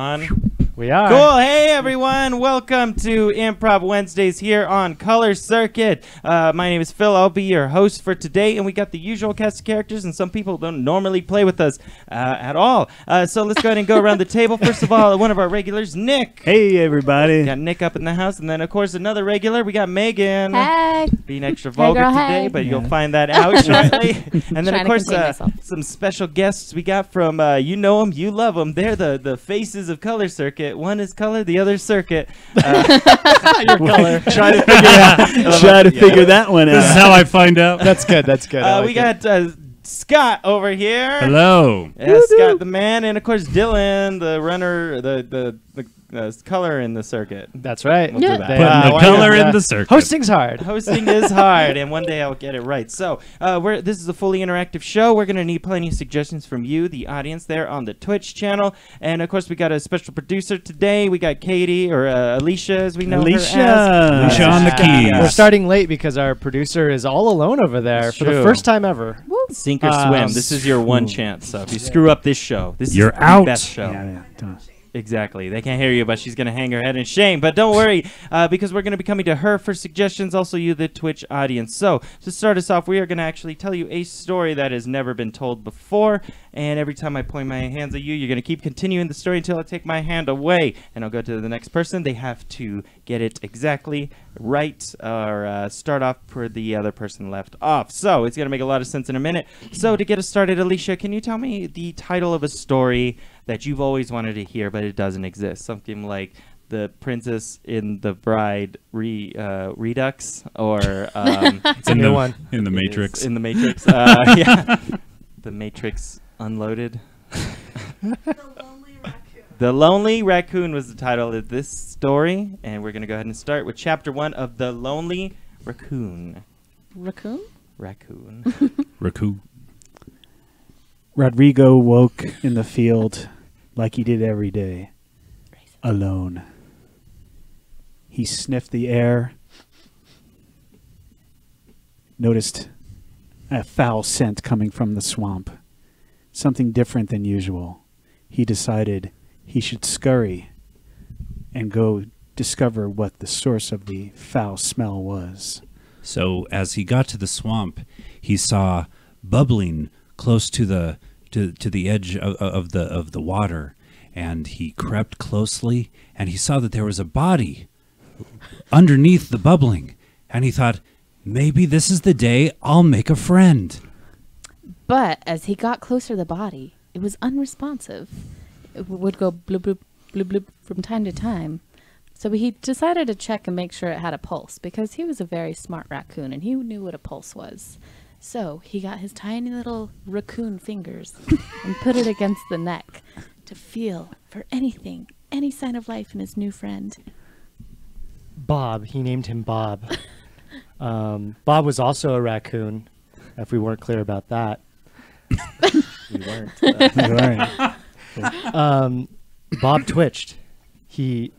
on? We are. Cool. Hey, everyone. Welcome to Improv Wednesdays here on Color Circuit. My name is Phil. I'll be your host for today, and we got the usual cast of characters, and some people don't normally play with us at all. So let's go ahead and go around the table. First of all, one of our regulars, Nick. Hey, everybody. We got Nick up in the house, and then, of course, another regular. We got Megan. Hey. Being extra vulgar girl, today, hey. but you'll find that out shortly. And then, of course, some special guests we got from, you know them, you love them. They're the faces of Color Circuit. One is color, the other circuit. Your color. Try to figure that one out. This is how I find out. That's good. That's good. We got Scott over here. Hello. Yeah, Scott the man, and of course Dylan, the runner, the color in the circuit. That's right. We'll do that. Putting the color in the circuit. Hosting's hard. Hosting is hard, and one day I'll get it right. So this is a fully interactive show. We're going to need plenty of suggestions from you, the audience there on the Twitch channel. And, of course, we got a special producer today. We got Katie, or Alicia, as we know her as. Alicia on the keys. We're starting late because our producer is all alone over there for the first time ever. Sink or swim. This is your one chance. So if you screw up this show, this You're is the out. best show. Yeah. Exactly. They can't hear you, but she's going to hang her head in shame. But don't worry, because we're going to be coming to her for suggestions, also you, the Twitch audience. So to start us off, we are going to actually tell you a story that has never been told before. And every time I point my hands at you, you're going to keep continuing the story until I take my hand away. And I'll go to the next person. They have to get it exactly right or start off where the other person left off. So it's going to make a lot of sense in a minute. So to get us started, Alicia, can you tell me the title of a story that you've always wanted to hear, but it doesn't exist? Something like The Princess in the Bride Redux, or It's a new one. In the Matrix. in the Matrix. Yeah, The Matrix Unloaded. The Lonely Raccoon was the title of this story, and we're going to go ahead and start with chapter 1 of The Lonely Raccoon. Raccoon? Raccoon. Raccoon. Rodrigo woke in the field like he did every day, alone. He sniffed the air, noticed a foul scent coming from the swamp, something different than usual. He decided he should scurry and go discover what the source of the foul smell was. So as he got to the swamp, he saw bubbling close to the edge of the water, and he crept closely, and he saw that there was a body underneath the bubbling, and he thought, maybe this is the day I'll make a friend. But as he got closer to the body, it was unresponsive. It would go bloop, bloop, bloop, bloop from time to time. So he decided to check and make sure it had a pulse, because he was a very smart raccoon, and he knew what a pulse was. So he got his tiny little raccoon fingers and put it against the neck to feel for anything, any sign of life in his new friend. Bob. He named him Bob. Bob was also a raccoon, if we weren't clear about that. We weren't. Bob twitched. He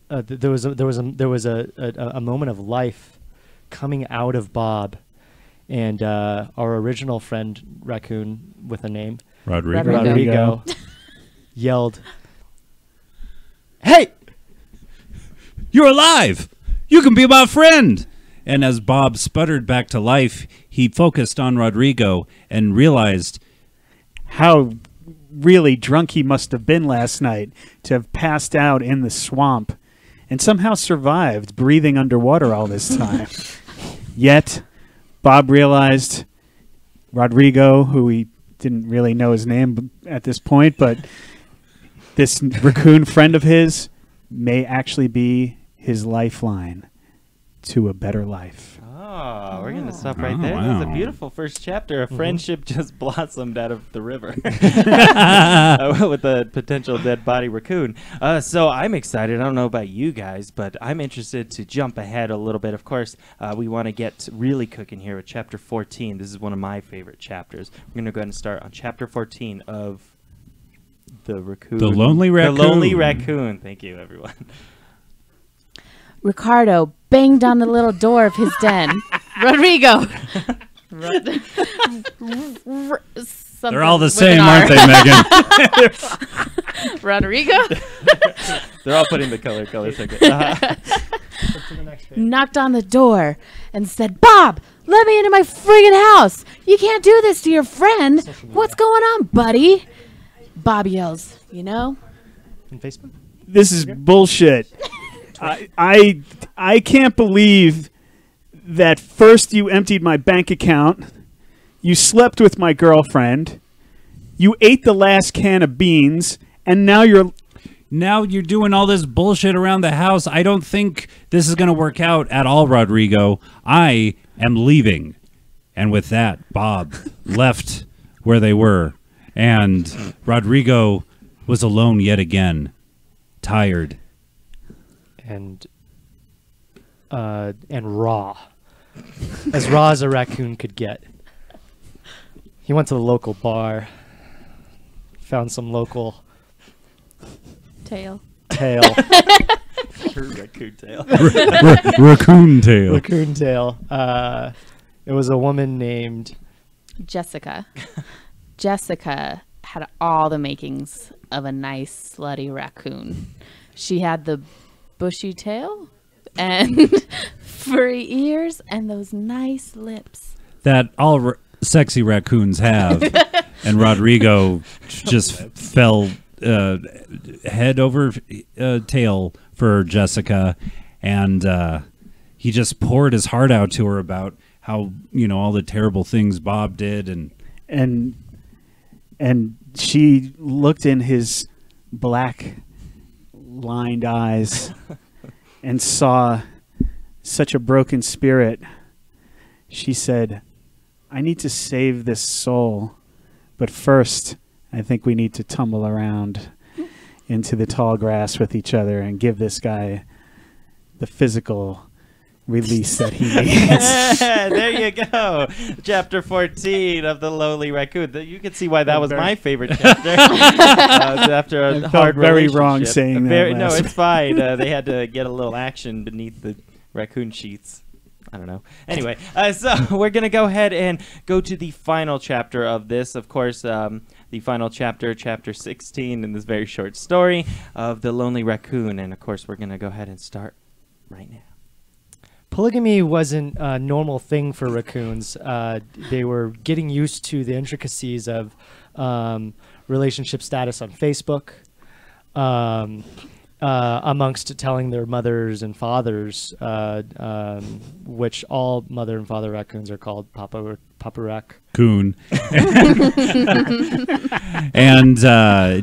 there was a moment of life coming out of Bob, and our original friend raccoon with a name, Rodrigo yelled, Hey! You're alive! You can be my friend! And as Bob sputtered back to life, he focused on Rodrigo and realized How really drunk he must have been last night to have passed out in the swamp and somehow survived breathing underwater all this time. Yet, Bob realized Rodrigo, who he didn't really know his name at this point, but this raccoon friend of his may actually be his lifeline to a better life. Oh, we're going to stop right there. Wow. That's a beautiful first chapter. A friendship just blossomed out of the river with a potential dead body raccoon. So I'm excited. I don't know about you guys, but I'm interested to jump ahead a little bit. Of course, we want to get really cooking here with chapter 14. This is one of my favorite chapters. We're going to go ahead and start on chapter 14 of The Raccoon. The Lonely Raccoon. The Lonely Raccoon. Thank you, everyone. Ricardo banged on the little door of his den. Rodrigo. They're all the same, aren't they, Megan? Rodrigo. They're all putting the color circuit. Knocked on the door and said, "Bob, let me into my friggin' house. You can't do this to your friend. What's going on, buddy?" Bob yells, "You know?" On Facebook? This is bullshit. I can't believe that first you emptied my bank account, you slept with my girlfriend, you ate the last can of beans, and now you're doing all this bullshit around the house. I don't think this is going to work out at all, Rodrigo. I am leaving. And with that, Bob left where they were, and Rodrigo was alone yet again, tired. And raw. As raw as a raccoon could get. He went to the local bar, found some local Tail. Raccoon tail. Raccoon tail. Raccoon tail. It was a woman named Jessica. Jessica had all the makings of a nice, slutty raccoon. She had the bushy tail and furry ears and those nice lips. That all sexy raccoons have. And Rodrigo just fell head over tail for Jessica, and he just poured his heart out to her about how, all the terrible things Bob did, and she looked in his black lined eyes and saw such a broken spirit. She said, "I need to save this soul, but first I think we need to tumble around into the tall grass with each other and give this guy the physical release that he needs." There you go. Chapter 14 of The Lonely Raccoon. You can see why that was my favorite chapter. After a I hard felt very wrong relationship. saying that. No, last it's fine. They had to get a little action beneath the raccoon sheets. I don't know. Anyway, so we're going to go ahead and go to the final chapter of this. Of course, the final chapter, chapter 16 in this very short story of The Lonely Raccoon. And, of course, we're going to go ahead and start right now. polygamy wasn't a normal thing for raccoons. They were getting used to the intricacies of relationship status on Facebook, amongst telling their mothers and fathers, which all mother and father raccoons are called Papa Rac. Coon. And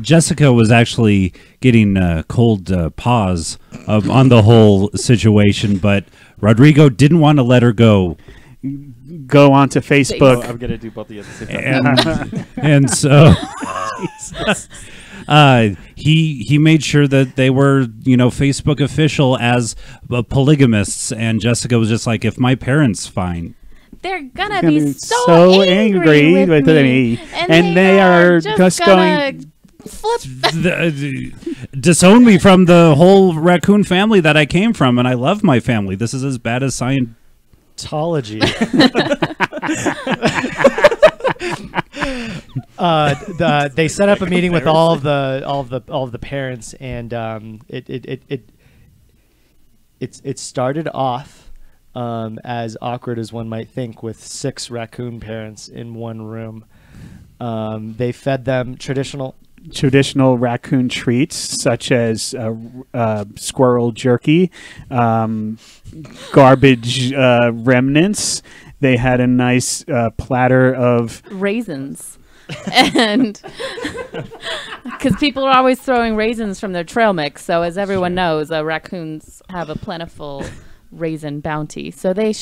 Jessica was actually getting cold paws on the whole situation, but Rodrigo didn't want to let her go onto Facebook. I'm going to do both of you at the same time. and so he made sure that they were, Facebook official as polygamists, and Jessica was just like, if my parents find They're gonna be so angry with me. And they are just going disown me from the whole raccoon family that I came from, and I love my family. This is as bad as Scientology. They set up a meeting with all of the parents, and it started off as awkward as one might think, with 6 raccoon parents in one room. They fed them traditional raccoon treats such as squirrel jerky, garbage remnants. They had a nice platter of raisins. And because people are always throwing raisins from their trail mix, so as everyone knows, raccoons have a plentiful raisin bounty. So they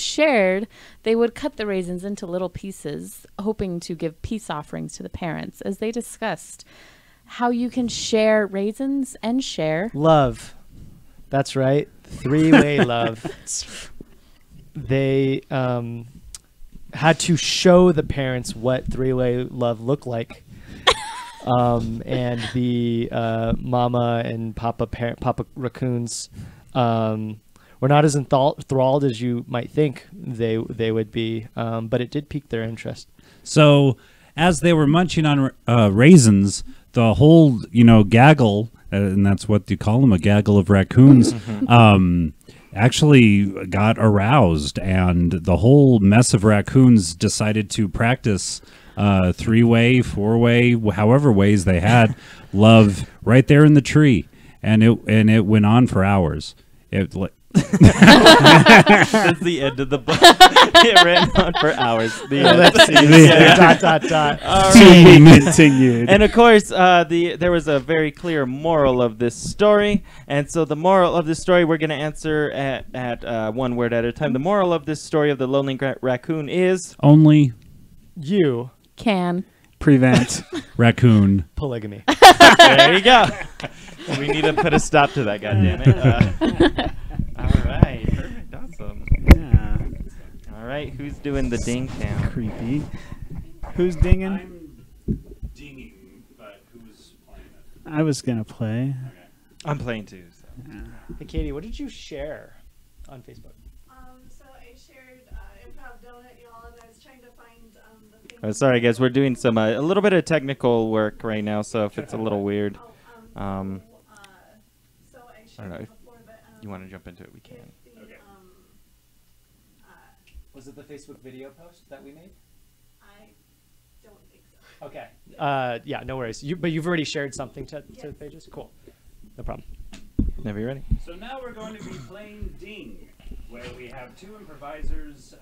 would cut the raisins into little pieces, hoping to give peace offerings to the parents, as they discussed how you can share raisins and share love. That's right. 3-way love. They had to show the parents what 3-way love looked like. And the mama and papa raccoons were not as enthralled as you might think they would be, but it did pique their interest. So as they were munching on raisins, the whole gaggle and that's what you call them, a gaggle of raccoons, actually got aroused, and the whole mess of raccoons decided to practice three-way, four-way, however ways they had, love right there in the tree, and it went on for hours. That's the end of the book. It ran on for hours. The end. Let's see. ... All To be right. continued. And of course, there was a very clear moral of this story, and so the moral of this story we're going to answer at one word at a time. The moral of this story of the lonely raccoon is Only You Can. Prevent. raccoon. polygamy. there you go. We need to put a stop to that. Goddammit. All right, perfect, awesome. Yeah. All right, who's doing the ding count? Creepy. Who's dinging? I'm dinging, but who's playing it? I was gonna play. I'm playing too. So. Hey, Katie, what did you share on Facebook? So I shared Improv Donut, y'all, and I was trying to find the thing. Oh, sorry, guys. We're doing some a little bit of technical work right now, so if it's a little weird, So I I shared don't know it if before, but you want to jump into it, we can. if the, Was it the Facebook video post that we made? I don't think so. Okay. Yeah, no worries. But you've already shared something to the pages? Cool. No problem. Whenever you're ready. So now we're going to be playing Ding, where we have two improvisers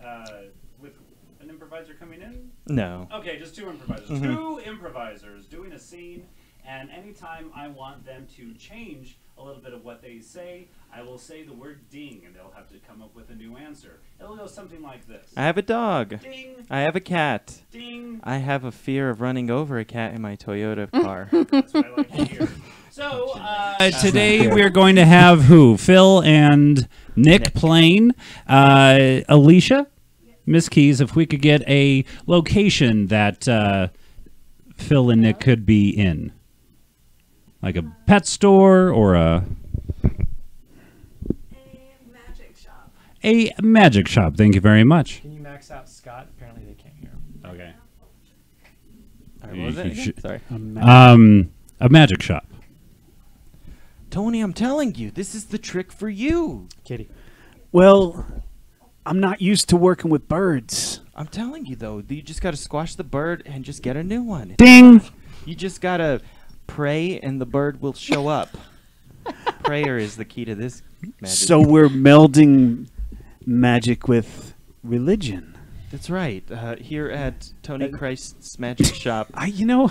with an improviser coming in. No. Okay, just two improvisers. Mhm. Two improvisers doing a scene, and anytime I want them to change a little bit of what they say, I will say the word ding, and they'll have to come up with a new answer. It'll go something like this. I have a dog. Ding, I have a cat. ding. I have a fear of running over a cat in my Toyota car. That's what I like to hear. So, today we're going to have who? Phil and Nick playing. Alicia, Miss Keys, if we could get a location that Phil and Nick could be in. Like a pet store or A magic shop. a magic shop. Thank you very much. Can you max out Scott? Apparently they can't hear him. Okay. All right, what was it You again? should- Sorry. A magic shop. Tony, I'm telling you, this is the trick for you. Katie. Well, I'm not used to working with birds. I'm telling you, though, you just got to squash the bird and just get a new one. Ding. You just got to pray and the bird will show up. Prayer is the key to this magic. So we're melding magic with religion. That's right. Here at Tony Christ's Magic Shop, You know,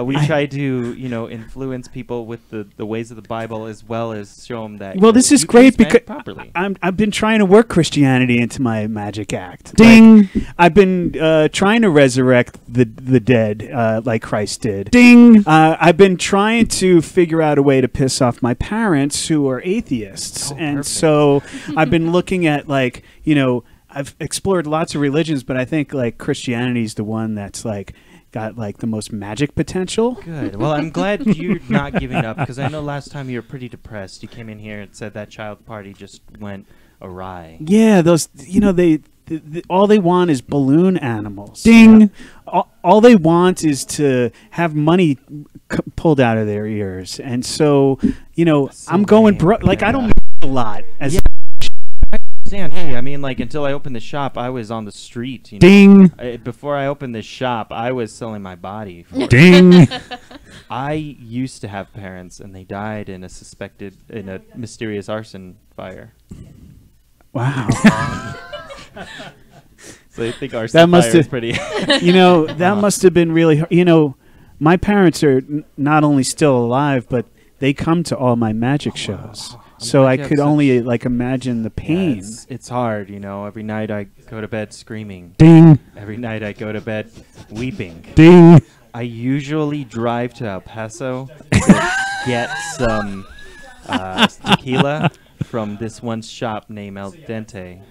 we try to, influence people with the ways of the Bible as well as show them that. well, this is you can great use magic because properly. I've been trying to work Christianity into my magic act. Ding. Like, I've been trying to resurrect the dead like Christ did. Ding. I've been trying to figure out a way to piss off my parents who are atheists, Oh, and perfect. so I've been looking at I've explored lots of religions, but I think like Christianity is the one that's like got like the most magic potential. Good. Well, I'm glad you're not giving up because I know last time you were pretty depressed. You came in here and said that child party just went awry. Yeah, those they all they want is balloon animals. Ding. All they want is to have money pulled out of their ears, and so That's so I'm going lame. broke. Like I don't Yeah. make a lot. As Yeah. Hey, I mean, like until I opened the shop, I was on the street. Ding. Before I opened this shop, I was selling my body. For Ding. I used to have parents, and they died in a mysterious arson fire. wow, So I think arson That must fire is have- pretty. that must have been really hard. My parents are not only still alive, but they come to all my magic shows. I'm So glad I you have could such- only like imagine the Yeah, pain. it's hard, Every night I go to bed screaming. Ding. Every night I go to bed weeping. Ding. I usually drive to El Paso to get some tequila from this one shop named El Dente.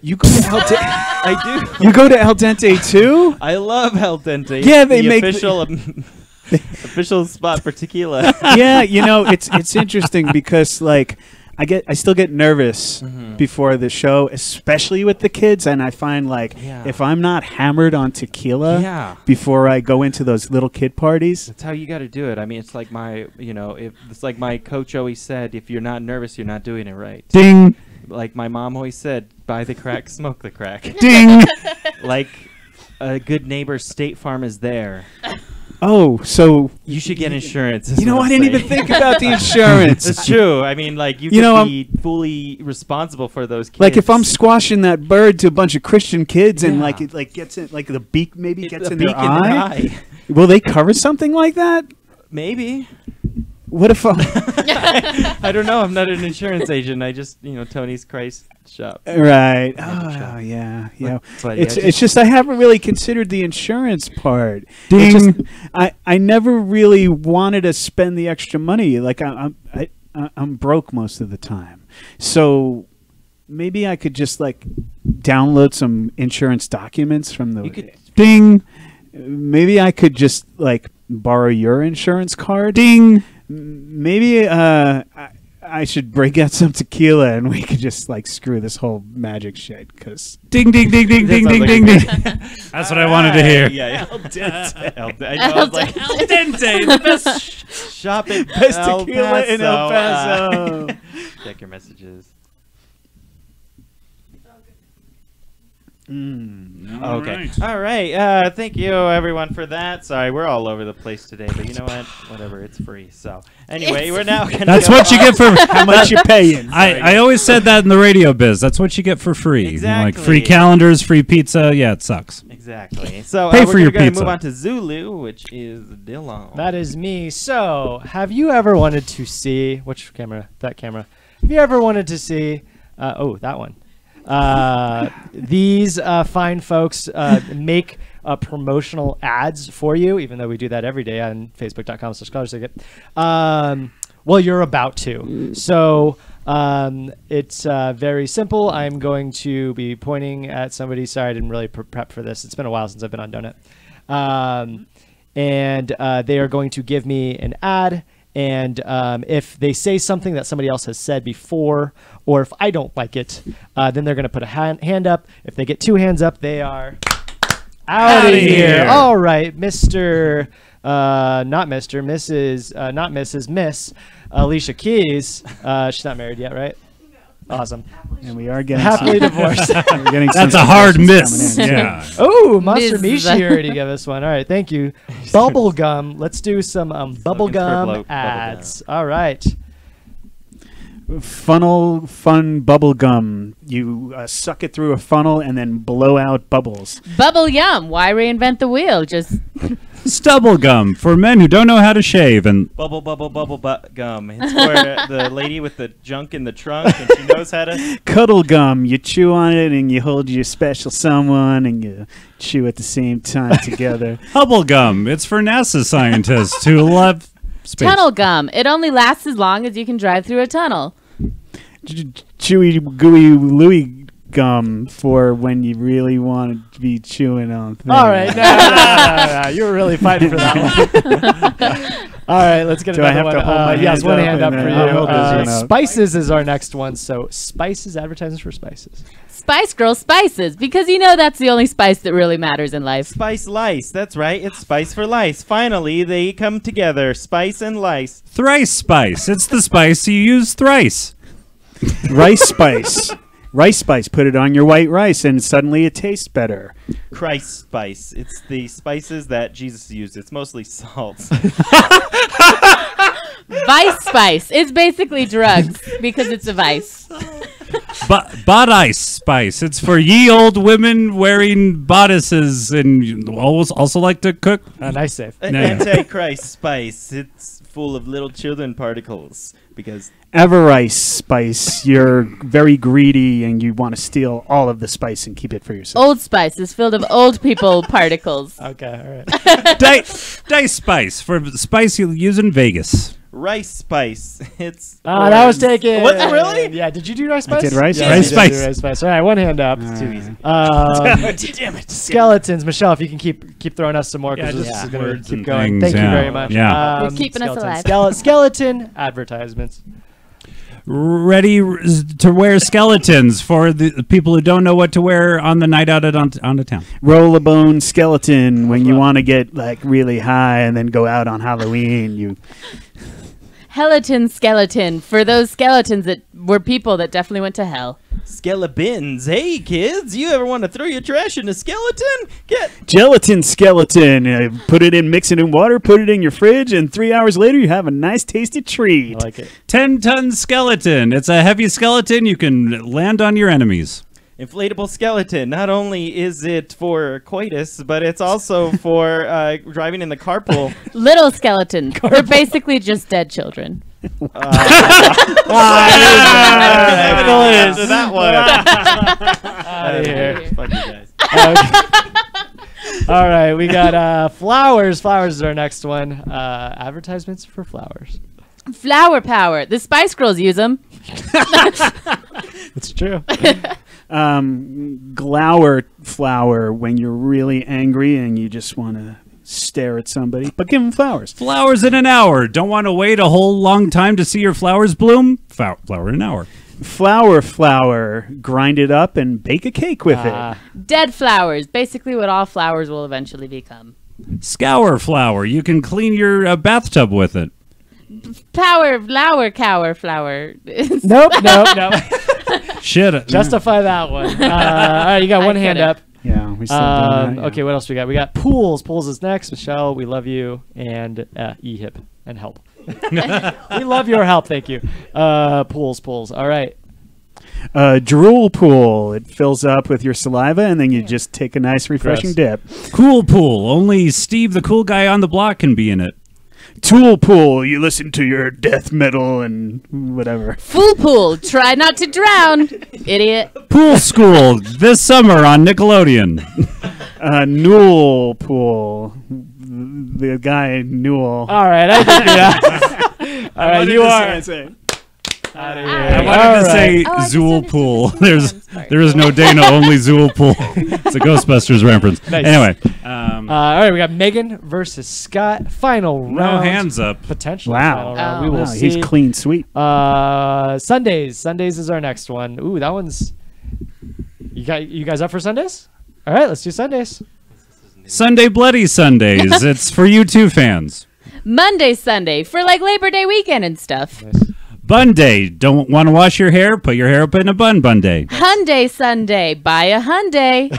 You go to El Dente. I do. You go to El Dente too? I love El Dente. Yeah, It's they the make the- official official spot for tequila. Yeah, it's interesting because like I still get nervous before the show, especially with the kids, and I find like if I'm not hammered on tequila before I go into those little kid parties. That's how you got to do it. I mean, it's like it's like my coach always said, if you're not nervous, you're not doing it right. Ding. Like my mom always said, buy the crack, smoke the crack. Ding. Like a good neighbor, State Farm is there. Oh, so you should get insurance. You know, I didn't even think about the insurance. It's true. I mean, like you could be fully responsible for those kids. Like if I'm squashing that bird to a bunch of Christian kids and like it like gets in, like the beak maybe gets in their eye. Will they cover something like that? Maybe. What if I don't know. I'm not an insurance agent. I just, Tony's Christ shop. Right. Oh, yeah. But it's just I haven't really considered the insurance part. Ding. Just, I never really wanted to spend the extra money. Like I'm broke most of the time. So maybe I could just like download some insurance documents from the Ding. Maybe I could just like borrow your insurance card. Ding. Maybe I should break out some tequila and we could just like screw this whole magic shit. Cause ding ding ding ding ding ding ding ding. That's what I wanted to hear. Yeah. Al dente, the best shop in best tequila in El Paso. Check your messages. Okay. All right. Thank you, everyone, for that. Sorry, we're all over the place today, but you know what? Whatever. It's free. So anyway, we're now going to That's what you get for how much you're paying. I always said that in the radio biz. That's what you get for free. Exactly. Like free calendars, free pizza. Yeah, it sucks. Exactly. So pay we're for your going to pizza. move on to Zulu, which is Dylan. That is me. So, have you ever wanted to see which camera? That camera. Have you ever wanted to see? That one. These fine folks make promotional ads for you, even though we do that every day on facebook.com/scholarsticket. Well, you're about to. So it's very simple. I'm going to be pointing at somebody. Sorry, I didn't really prep for this. It's been a while since I've been on Donut. And they are going to give me an ad. And if they say something that somebody else has said before, or if I don't like it, then they're going to put a hand up. If they get 2 hands up, they are out of here. All right, Mr. Not Mr. Mrs. Not Mrs. Miss Alicia Keys. She's not married yet, right? Awesome. And we are getting happily divorced. That's a hard miss. Yeah. Oh, Monster Mishi already gave us one. All right, thank you. Bubblegum. Let's do some bubblegum ads. All right. Fun bubble gum. You suck it through a funnel and then blow out bubbles. Bubble yum. Why reinvent the wheel? Just stubble gum for men who don't know how to shave and bubble gum. It's for the lady with the junk in the trunk and she knows how to cuddle gum. You chew on it and you hold your special someone and you chew at the same time together. Hubble gum. It's for NASA scientists who love space. Tunnel gum. It only lasts as long as you can drive through a tunnel. Chewy gooey Louie gum for when you really want to be chewing on things. All right, no, you were really fighting for that one. All right, let's get another one. Yes, one hand up for you. Spices is our next one. So Spices, advertisements for Spices. Spice Girl Spices, because you know that's the only spice that really matters in life. Spice Lice, that's right. It's Spice for Lice. Finally, they come together. Spice and Lice. Thrice Spice. It's the spice you use thrice. Rice Spice. Rice Spice. Put it on your white rice and suddenly it tastes better. Christ Spice. It's the spices that Jesus used. It's mostly salt. Vice Spice. It's basically drugs because it's a vice. Bodice Spice. It's for ye old women wearing bodices and you also like to cook. Nice save. Antichrist Spice. It's full of little children particles because Everrice Spice. You're very greedy and you want to steal all of the spice and keep it for yourself. Old Spice is filled of old people particles. Okay, all right. Dice Spice for the spice you use in Vegas. Rice Spice. It's that was taken. What, really? Yeah. Did you do Rice Spice? I did Rice Yeah, Spice. Rice Spice. All right, one hand up. It's too easy. Damn it. Skeletons. Michelle, if you can keep throwing us some more because this is going to keep going. Things, Thank you very much. Yeah. You're keeping us alive. Skeleton advertisements. ready to wear skeletons for the people who don't know what to wear on the night out on the town. Roll a bone skeleton when you want to get like really high and then go out on Halloween. You Skeleton for those skeletons that were people that definitely went to hell. Skelebins. Hey, kids, you ever want to throw your trash in a skeleton? Get gelatin skeleton. Put it in, mix it in water, put it in your fridge, and 3 hours later you have a nice tasty treat. I like it. 10-ton skeleton. It's a heavy skeleton. You can land on your enemies. inflatable skeleton. Not only is it for coitus, but it's also for driving in the carpool. Little skeletons. They're basically just dead children. After that one. Out of here. Fuck you guys. All right, we got flowers. Flowers is our next one. Advertisements for flowers. Flower power. The Spice Girls use them. It's true. Glower flower when you're really angry and you just want to stare at somebody, but give them flowers. Flowers in an hour. Don't want to wait a whole long time to see your flowers bloom? Flower in an hour. Flower. Grind it up and bake a cake with it. Dead flowers. Basically what all flowers will eventually become. Scour flower. You can clean your bathtub with it. Flower. Nope. Shit. Justify that one. All right, you got one hand up. Yeah, we still done that, yeah. Okay, what else we got? We got pools. Pools is next. Michelle, we love you. And E-hip and help. We love your help. Thank you. Pools. All right. Drool pool. It fills up with your saliva, and then you just take a nice, refreshing dip. Cool pool. Only Steve, the cool guy on the block, can be in it. Tool pool. You listen to your death metal and whatever. Fool pool. Try not to drown, idiot. Pool school this summer on Nickelodeon. Newell pool. The guy Newell. All right, I think all right, you are out of here. I wanted to say Oh, I just Zool understood pool. the There is no difference. Dana, only Zool pool. It's a Ghostbusters reference. Nice. Anyway, All right, we got Megan versus Scott. Final round. no hands up. Potential. Wow. Final round. Oh. We will Wow, see. he's clean sweep. Sundays. Sundays is our next one. Ooh, that one's. You guys up for Sundays? All right, let's do Sundays. Sunday Bloody Sundays. It's for you too, fans. Monday, Sunday for like Labor Day weekend and stuff. Nice. Bun Day. Don't want to wash your hair? Put your hair up in a bun Day. Hyundai Sunday. Buy a Hyundai.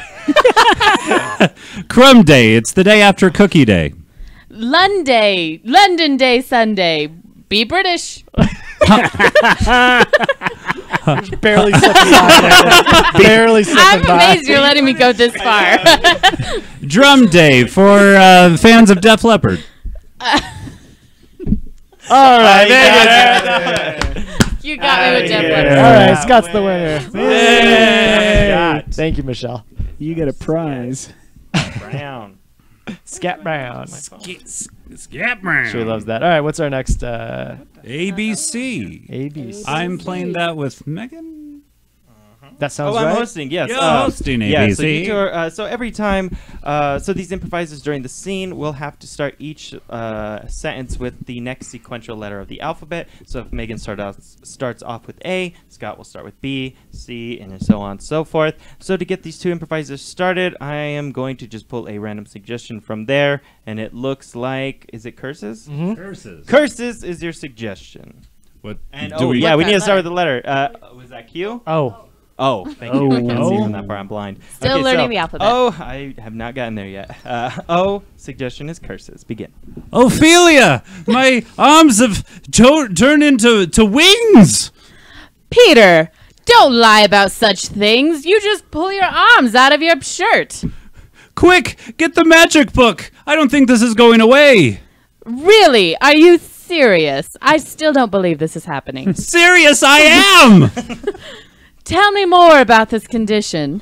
Crumb Day. It's the day after Cookie Day. London Day Sunday. Be British. Barely slipping by. Barely slipping I'm by. amazed you're letting me go this far. Drum Day for fans of Def Leppard. All right, You got me with Jeff All Leppard. right, Scott's the winner. Yay. Thank you, Michelle. You get a prize. Brown. Scat Brown. Scap Brown. She loves that. All right, what's our next ABC. ABC? I'm playing that with Megan. That sounds I'm right. hosting, yes. You're hosting Yeah, ABC. so, you two are, so every time, so these improvisers during the scene will have to start each sentence with the next sequential letter of the alphabet. So if Megan starts off with A, Scott will start with B, C, and so on and so forth. So to get these two improvisers started, I am going to just pull a random suggestion from there, and it looks like, is it curses? Mm-hmm. Curses. Curses is your suggestion. What And do we? yeah, we What's need to that start with the letter. Was that Q? Oh, thank you. I can't see from that far. I'm blind. Still learning the alphabet. Oh, I have not gotten there yet. Suggestion is curses. Begin. Ophelia, my arms have turned into wings. Peter, don't lie about such things. You just pull your arms out of your shirt. Quick, get the magic book. I don't think this is going away. Really? Are you serious? I still don't believe this is happening. Serious, I am. Tell me more about this condition.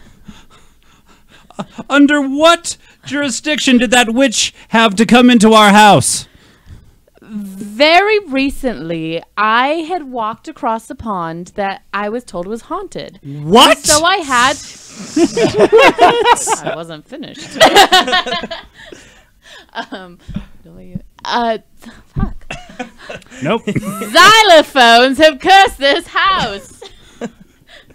Under what jurisdiction did that witch have to come into our house? Very recently, I had walked across a pond that I was told was haunted. What? So I had... I wasn't finished. Fuck. Nope. Xylophones have cursed this house.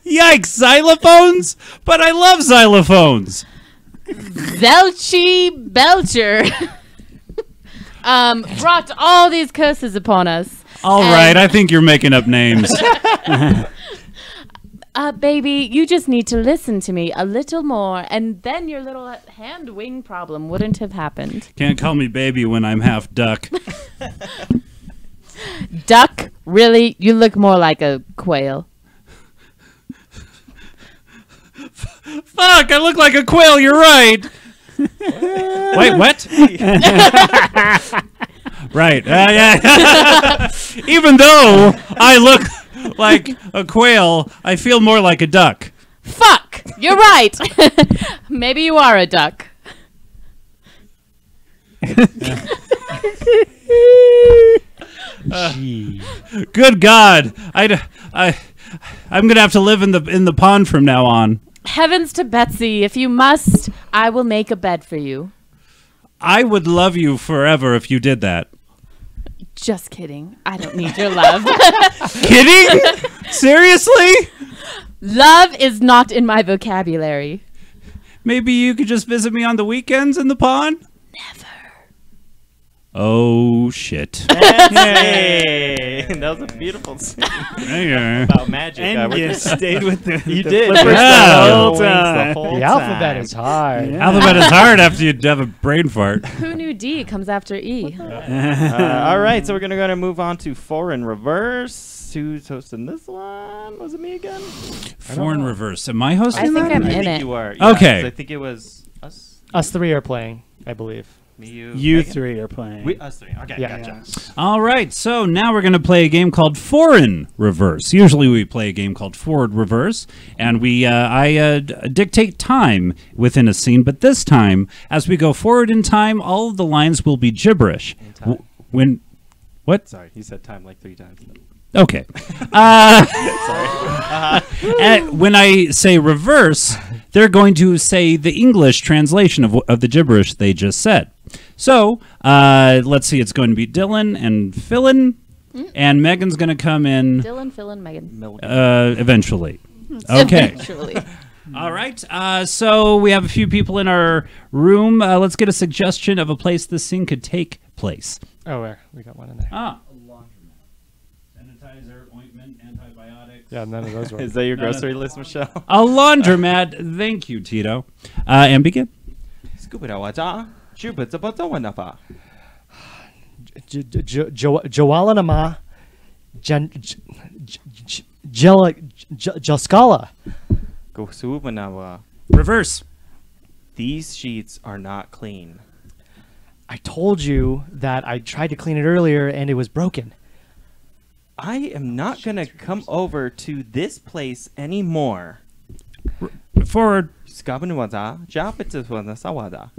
Yikes, xylophones? But I love xylophones. Zelchi Belcher brought all these curses upon us. All right, I think you're making up names. Baby, you just need to listen to me a little more, and then your little hand wing problem wouldn't have happened. Can't call me baby when I'm half duck. Duck? Really? You look more like a quail. Fuck, I look like a quail, you're right. Wait, what? Right. Yeah. Even though I look like a quail, I feel more like a duck. Fuck! You're right! Maybe you are a duck. Good God. I'm going to have to live in the pond from now on. Heavens to Betsy, if you must, I will make a bed for you. I would love you forever if you did that. Just kidding. I don't need your love. Kidding? Seriously? Love is not in my vocabulary. Maybe you could just visit me on the weekends in the pond? Never. Oh, shit. Hey, that was a beautiful scene Yeah. about magic. And you stayed with the You the did. flippers Yeah. the whole Wings the time. whole The alphabet time. is hard. Yeah. Alphabet is hard after you have a brain fart. Who knew D comes after E? All right, so we're gonna go ahead and move on to 4 in reverse. Who's hosting this one? Was it me again? Four in reverse. Am I hosting I think that? I'm I in think it. you are. Okay. I think it was us, Us three are playing, I believe. me, you, You Megan? three are playing. Us three. Okay, Yeah. gotcha. All right, so now we're going to play a game called Four in Reverse. Usually we play a game called Forward Reverse, and I dictate time within a scene, but this time, as we go forward in time, all of the lines will be gibberish. In time. What? Sorry, he said time like 3 times. Okay. When I say reverse, they're going to say the English translation of the gibberish they just said. So let's see. It's going to be Dylan and Philin, and Megan's going to come in Dylan, Phil, and Megan. eventually. Okay. Eventually. All right. So we have a few people in our room. Let's get a suggestion of a place this scene could take place. Oh, where? We got one in there. Ah. Sanitizer, ointment, antibiotics. Yeah, none of those were. Is that your grocery list, Michelle? A laundromat. Thank you, Tito. And begin. Jowalanama Jaskala. Reverse. These sheets are not clean. I told you that I tried to clean it earlier and it was broken. I am not going to come over to this place anymore. Forward. Skabanuwaza, Japitizwana Sawada.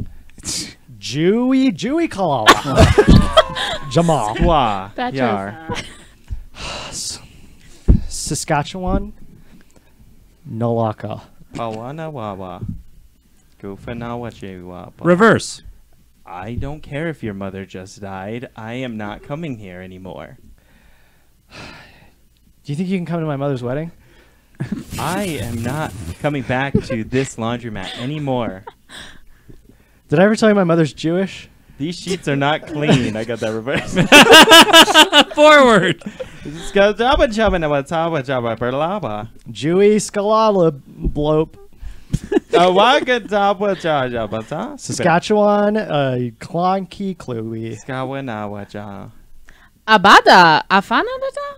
Jewy Kalala. Jamal. Wa. Bad Yar. Saskatchewan. Nolaka. Pawana Wawa. Gufanawa Jewa. Reverse. I don't care if your mother just died. I am not coming here anymore. Do you think you can come to my mother's wedding? I am not coming back to this laundromat anymore. Did I ever tell you my mother's Jewish? These sheets are not clean. I got that reversed. Forward. Jewy Skalala Blope. Saskatchewan, Clonky Cluey. Abada, Afanadata?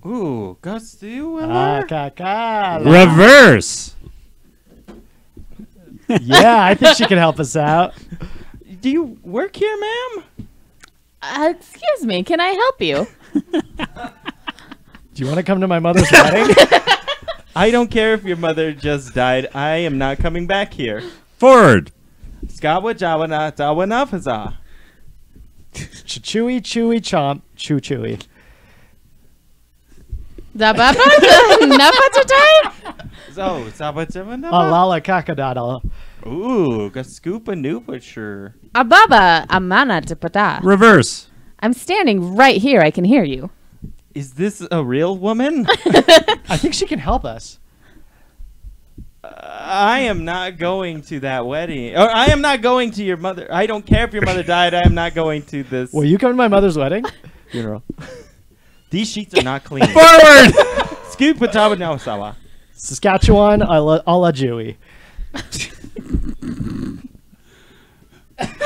Ooh, Gustu. Reverse. Yeah, I think she can help us out. Do you work here, ma'am? Excuse me, can I help you? Do you want to come to my mother's wedding? I don't care if your mother just died. I am not coming back here. Forward. Skawa Jawana Tawanafaza. Chewy Chomp Chewy. Napatatai? So, Sabajawana. Alala Kakadada. Ooh, Gaskoopa Noopa sure. Ababa, Amana Tapata. Reverse. I'm standing right here. I can hear you. Is this a real woman? I think she can help us. I am not going to that wedding. Or I am not going to your mother. I don't care if your mother died. I am not going to this. Will you come to my mother's wedding? Funeral. These sheets are not clean. Forward. Scoop Pataba no Sawa. Saskatchewan, a la Jewy.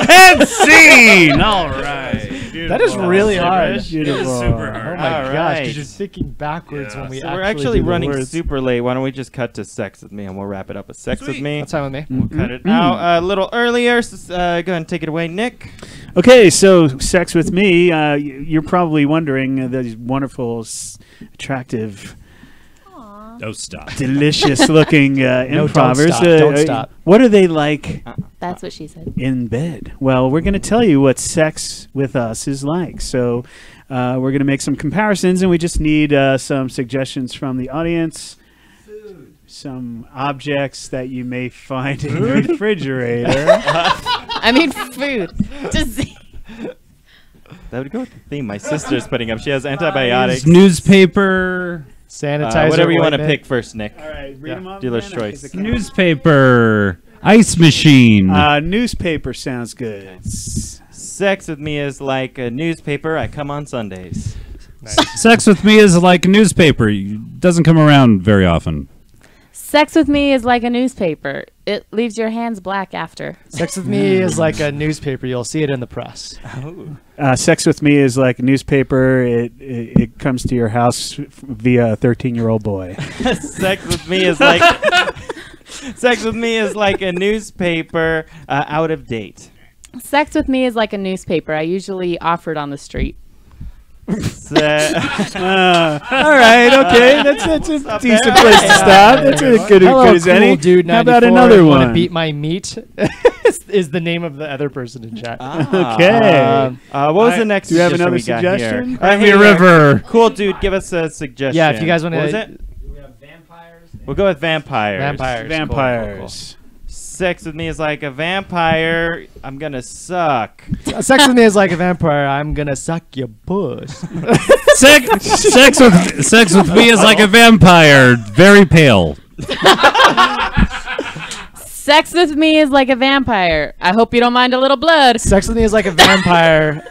And scene. All right. That is really hard. Beautiful. super Oh hard. my All gosh, right. because you're thinking backwards when we So we're actually do the running words. super late. Why don't we just cut to Sex with Me and we'll wrap it up with Sex with Sweet. Me. That's fine with me. We'll cut it out a little earlier. So, go ahead and take it away, Nick. Okay, so Sex with Me. You're probably wondering these wonderful, attractive, Oh, stop. delicious-looking No, don't improvers. stop. Don't stop. What are they like That's what she said. in bed? Well, we're going to tell you what sex with us is like. So we're going to make some comparisons, and we just need some suggestions from the audience. Some objects that you may find in your refrigerator. I mean, food. Just That would go with the theme my sister's putting up. She has antibiotics. Newspaper. Sanitizer. Whatever you want to ointment. pick first, Nick. All right, read Yeah, them off. dealer's again, or choice. is it- Newspaper. Ice machine. Newspaper sounds good. Sex with Me is like a newspaper. I come on Sundays. Sex with Me is like a newspaper. It doesn't come around very often. Sex with Me is like a newspaper. It leaves your hands black after. Sex with Me is like a newspaper. You'll see it in the press. Sex with Me is like a newspaper. It comes to your house via a 13-year-old boy. Sex with Me is like Sex with Me is like a newspaper out of date. Sex with Me is like a newspaper. I usually offer it on the street. Se- All right, okay, that's a decent there. place to stop. That's a good Hello, as cool any. dude. How about 94, another wanna one? Beat my meat is the name of the other person in chat. Okay. what was the next Do you have suggestion another we got here? suggestion? Cry me Hey, a river. Cool dude, give us a suggestion. Yeah, if you guys wanna- What was it? We'll go with vampires. Vampires. Vampires. Sex with Me is like a vampire. I'm gonna suck. Sex with Me is like a vampire. I'm gonna suck your puss. Sex with Me is like a vampire. Very pale. Sex with Me is like a vampire. I hope you don't mind a little blood. Sex with Me is like a vampire.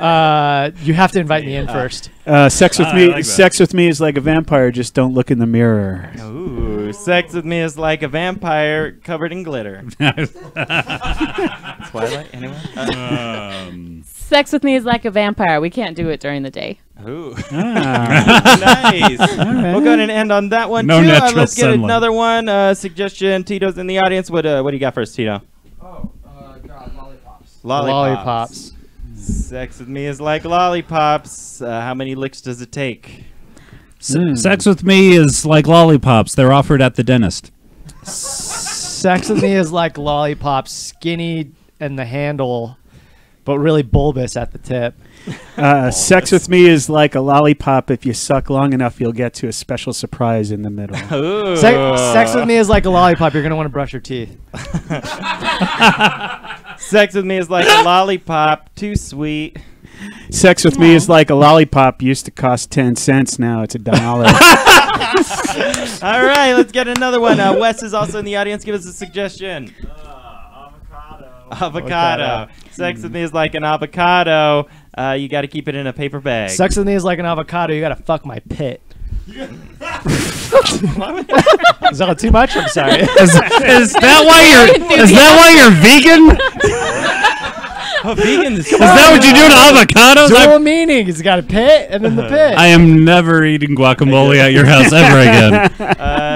You have to invite me in first. Sex with I me. like that. Sex with me is like a vampire. Just don't look in the mirror. Ooh, Sex with Me is like a vampire covered in glitter. Twilight, anyone? Sex with Me is like a vampire. We can't do it during the day. Ooh. Ah. Nice. We'll go ahead and end on that one No too. natural Let's get sunlight. another one. Suggestion. Tito's in the audience. What do you got for us, Tito? Oh, God, lollipops. Lollipops. Sex with Me is like lollipops. How many licks does it take? Sex with Me is like lollipops. They're offered at the dentist. Sex with Me is like lollipops, skinny and the handle, but really bulbous at the tip. Sex with me is like a lollipop. If you suck long enough, you'll get to a special surprise in the middle. Ooh. Sex with Me is like a lollipop. You're gonna want to brush your teeth. Sex with Me is like a lollipop. Too sweet. Sex with me is like a lollipop. Used to cost 10 cents. Now it's $1. All right, let's get another one. Wes is also in the audience. Give us a suggestion. Avocado. Sex with Me is like an avocado. You got to keep it in a paper bag. Sex with Me is like an avocado. You gotta fuck my pit. Is that too much? I'm sorry. Is that why you're vegan? Oh, vegans. Is that what you do to avocados? Dual meaning. He's got a pit and then the pit. I am never eating guacamole at your house ever again.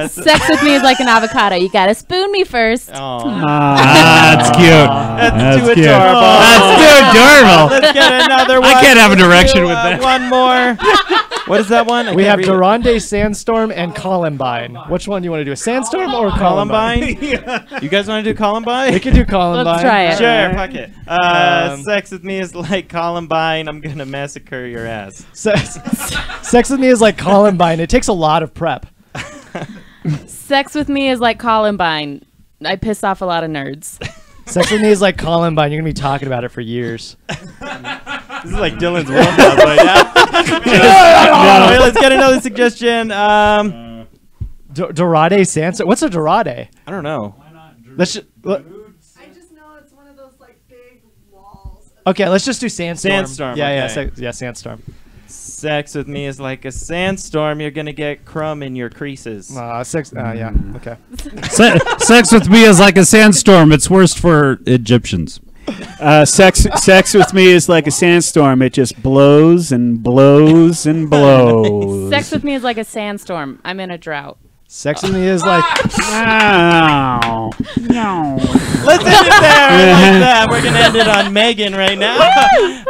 Sex with Me is like an avocado. You gotta spoon me first. That's cute. That's too cute. adorable. That's too adorable. Let's get another one. I can't have an Let's erection do, with that. One more. What is that one? We have Durande Sandstorm and Columbine. Which one do you want to do? A Sandstorm or Columbine? Columbine. You guys want to do Columbine? We can do Columbine. Let's try it. Sure, fuck it. Sex with Me is like Columbine. I'm gonna massacre your ass. Sex with Me is like Columbine. It takes a lot of prep. Sex with Me is like Columbine. I piss off a lot of nerds. Sex with Me is like Columbine. You're gonna be talking about it for years. This is like Dylan's Wheelhouse right now. Wait, let's get another suggestion. Dorade Sandstorm. What's a Dorade? I don't know. Let's I just know it's one of those like big walls. okay. Let's just do Sandstorm. Sandstorm, Yeah, okay. yeah, Sandstorm. Sex with me is like a sandstorm. You're gonna get crumb in your creases. Sex. Yeah. Okay. Sex with me is like a sandstorm. It's worst for Egyptians. Sex with me is like a sandstorm. It just blows and blows and blows. Sex with me is like a sandstorm. I'm in a drought. Sex with me is like. Ow. No. Let's end it there. I like that. We're going to end it on Megan right now.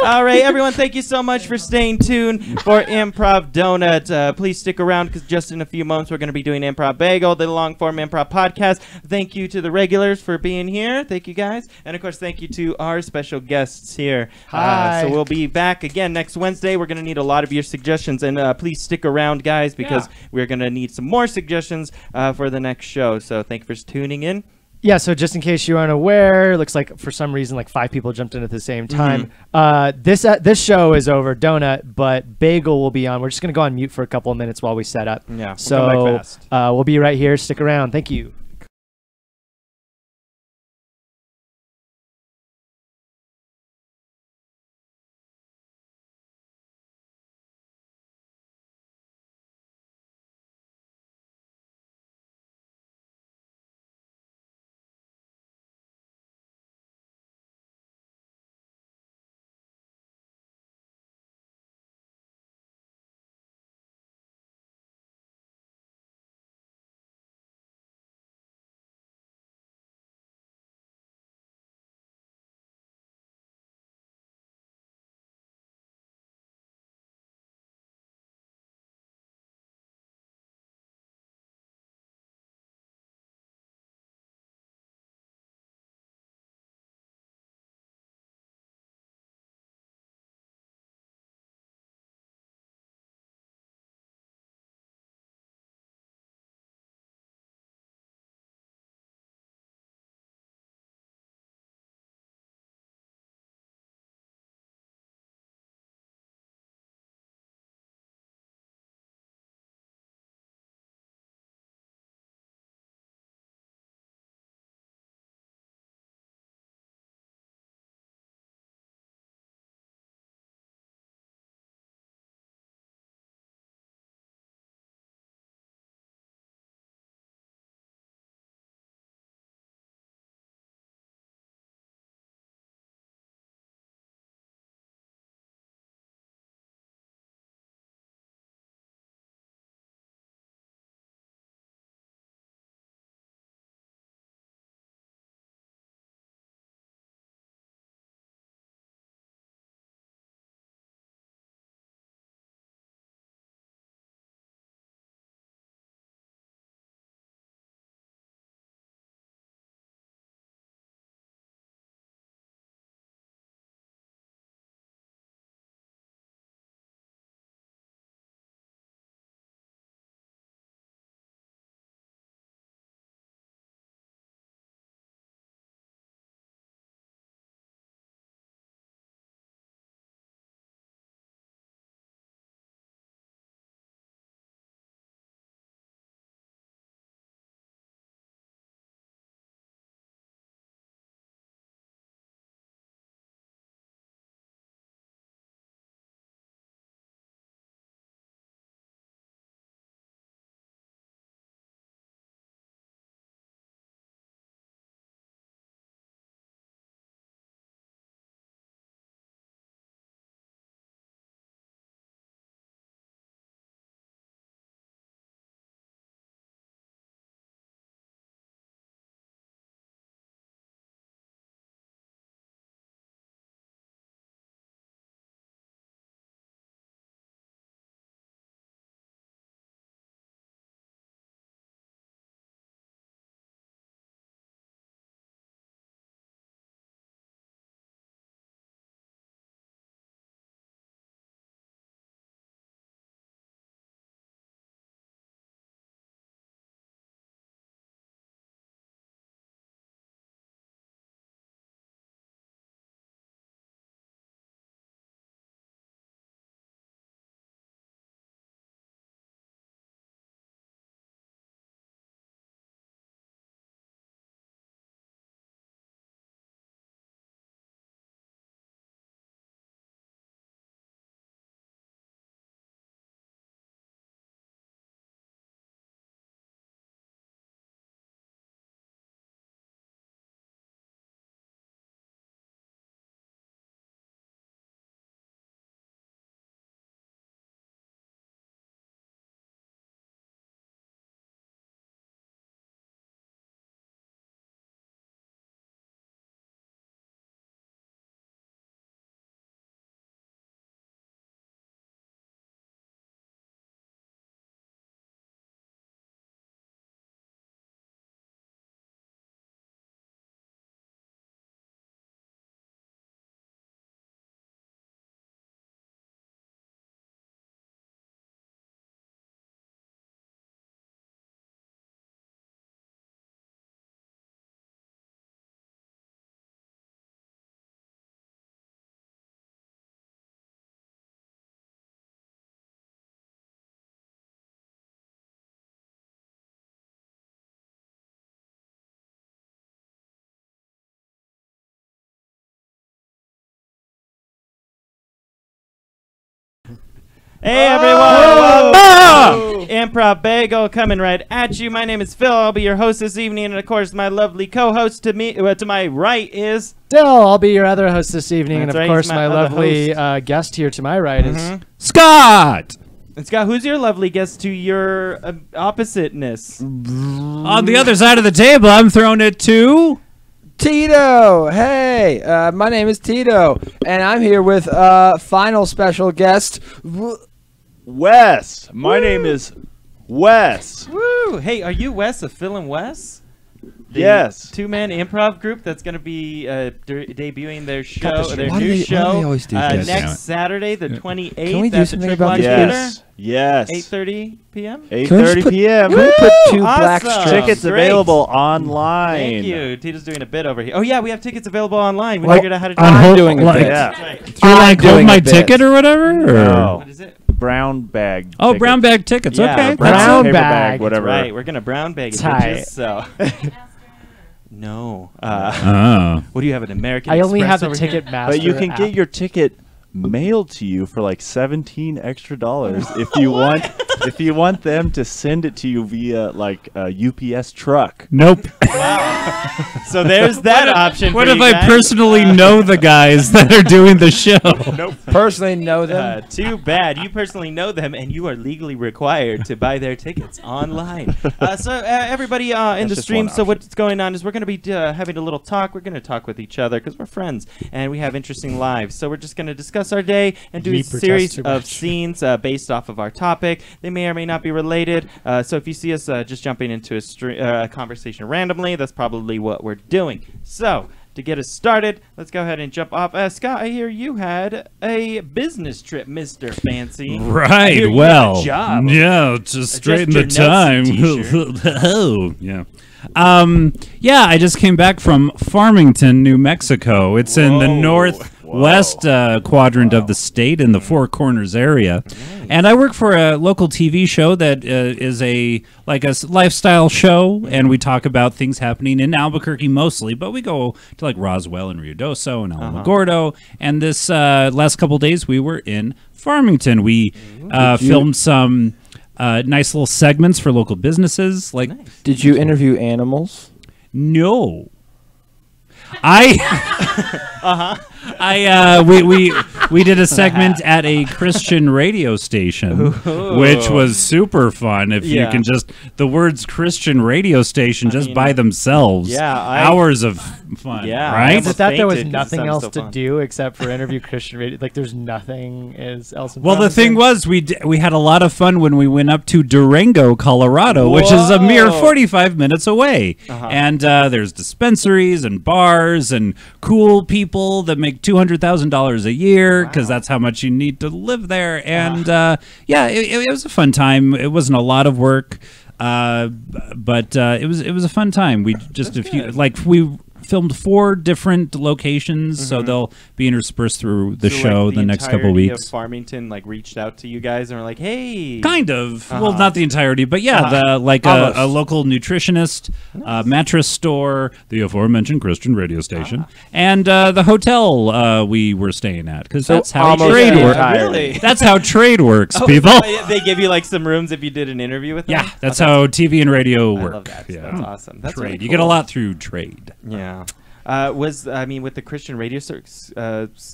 All right, everyone, thank you so much for staying tuned for Improv Donut. Please stick around because just in a few moments we're going to be doing Improv Bagel, the long-form improv podcast. Thank you to the regulars for being here. Thank you, guys. And, of course, thank you to our special guests here. Hi. So we'll be back again next Wednesday. We're going to need a lot of your suggestions. And please stick around, guys, because we're going to need some more suggestions for the next show. So thank you for tuning in. Yeah, so just in case you aren't aware, looks like for some reason like 5 people jumped in at the same time. This show is over, Donut, but Bagel will be on. We're just going to go on mute for a couple of minutes while we set up. Yeah, we'll so come back fast. We'll be right here. Stick around. Thank you. Hey everyone! Improv Bagel coming right at you. My name is Phil. I'll be your host this evening, and of course, my lovely co-host to my right is Dill, I'll be your other host this evening, That's and of right, course, he's my my other lovely guest here to my right is. Scott! And Scott, who's your lovely guest to your oppositeness? On the other side of the table, I'm throwing it to... Tito. Hey, my name is Tito, and I'm here with final special guest, Wes. My name is Wes. Woo! Hey, are you Wes of Phil and Wes? The Yes. two-man improv group that's going to be debuting their show, their Why do new they show always do this? next Saturday, the 28th. Can we do at the something Triple about X these Theater. Yes. 8:30 p.m. 8:30 p.m. Can we put two black Awesome. strips? Tickets Great. available online. Thank you. Tito's doing a bit over here. Oh yeah, we have tickets available online. We Well, figured out how to do on it. hold- doing a like- bit. Yeah. That's right. Through like hold doing my a bit. ticket or whatever? Or? No. What is it? Brown bag. Oh, tickets. brown bag tickets. Yeah, Okay. brown That's Brown paper bag. whatever. Right, we're gonna brown bag it, Tight. bitches, so. No. Oh. What do you have, an American I only have Express the over here? Ticketmaster. But you can app. get your ticket mailed to you for like $17 extra if you want them to send it to you via like a UPS truck. Nope. So there's that option. What for if you I guys. personally know the guys that are doing the show? Personally know them. Too bad. You personally know them, and you are legally required to buy their tickets online. So everybody in the just stream, one so option. what's going on is we're going to be having a little talk. We're going to talk with each other because we're friends, and we have interesting lives. So we're just going to discuss our day and do a He protests series too of much. scenes based off of our topic. They may or may not be related. So if you see us just jumping into a conversation randomly, that's probably what we're doing. So to get us started, let's go ahead and jump off. Scott, I hear you had a business trip, Mr. Fancy. I Right. hear you Well, had a job. yeah, to straighten the your Nelson time. Oh, yeah. Yeah, I just came back from Farmington, New Mexico. It's in the Whoa. northwest quadrant of the state in the Four Corners area. And I work for a local TV show that is a lifestyle show, and we talk about things happening in Albuquerque mostly, but we go to like Roswell and Ruidoso and Alamogordo. And this last couple days we were in Farmington. We filmed some nice little segments for local businesses. Like, Did you interview animals? no. We did a segment at a Christian radio station, which was super fun. If you Yeah. can just the words Christian radio station just mean, by themselves, yeah, hours of fun. Yeah, I right. almost I thought there was fainted 'cause it nothing sounded else so to fun. do except for interview Christian radio. Like, there's nothing else. In Well, the thing Farmington. was, we had a lot of fun when we went up to Durango, Colorado, which is a mere Whoa. 45 minutes away. And there's dispensaries and bars and cool people that make $200,000 a year because that's how much you need to live there. And yeah, it was a fun time. It wasn't a lot of work, but it was a fun time. We just we filmed 4 different locations, so they'll be interspersed through the So, show like, the next couple entirety weeks. of Farmington reached out to you guys and were like, "Hey." Kind of. Well, not the entirety, but yeah, Almost. a local nutritionist, mattress store, the aforementioned Christian radio station, and the hotel we were staying at, because that's how almost trade the works. entirety. Really? That's how trade works, Oh, people. so they give you like some rooms if you did an interview with them. Yeah, that's how TV and radio I work. love that. Yeah. That's awesome. That's Trade. really You get a cool. lot through trade. Yeah. With the Christian radio service,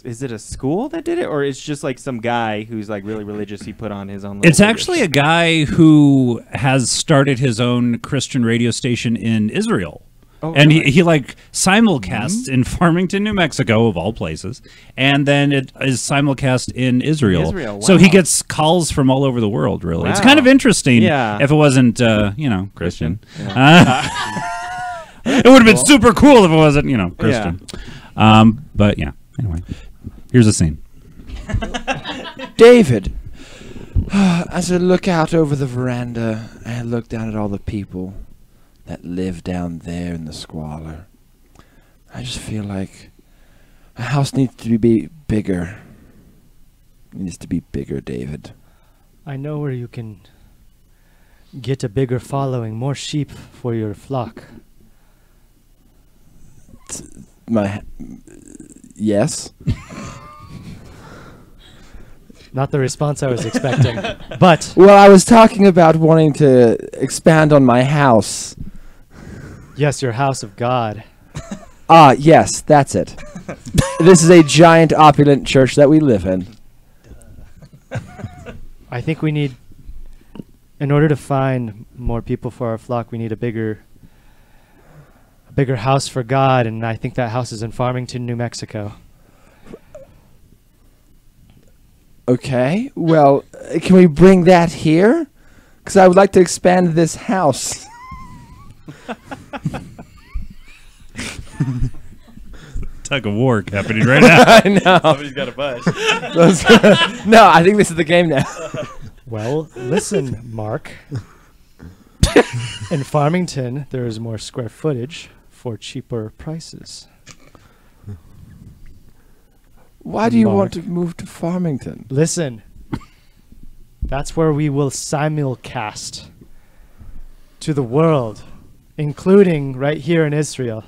is it a school that did it, or it's just like some guy who's like really religious? He put on his own. It's actually a guy who has started his own Christian radio station in Israel. Oh, And really? he like simulcasts in Farmington, New Mexico, of all places, and then it is simulcast in Israel. So he wow. gets calls from all over the world. Really, it's Wow. kind of interesting. Yeah. If it wasn't, Christian. It would have been super cool if it wasn't, Christian. But yeah. Anyway, here's a scene. David, as I look out over the veranda, I look down at all the people that live down there in the squalor. I just feel like a house needs to be bigger. It needs to be bigger, David. I know where you can get a bigger following, more sheep for your flock. Yes. Not the response I was expecting. But Well, I was talking about wanting to expand on my house. yes, your house of God. Ah, yes, that's it. This is a giant opulent church that we live in. I think we need, in order to find more people for our flock, we need a bigger house for God, and I think that house is in Farmington, New Mexico. Okay, well, can we bring that here? Because I would like to expand this house. Tug of war happening right now. I know. Somebody's got a buzz. No, I think this is the game now. Well, listen, Mark. In Farmington, there is more square footage for cheaper prices. Why do you Mark. want to move to Farmington? Listen. That's where we will simulcast to the world, including right here in Israel.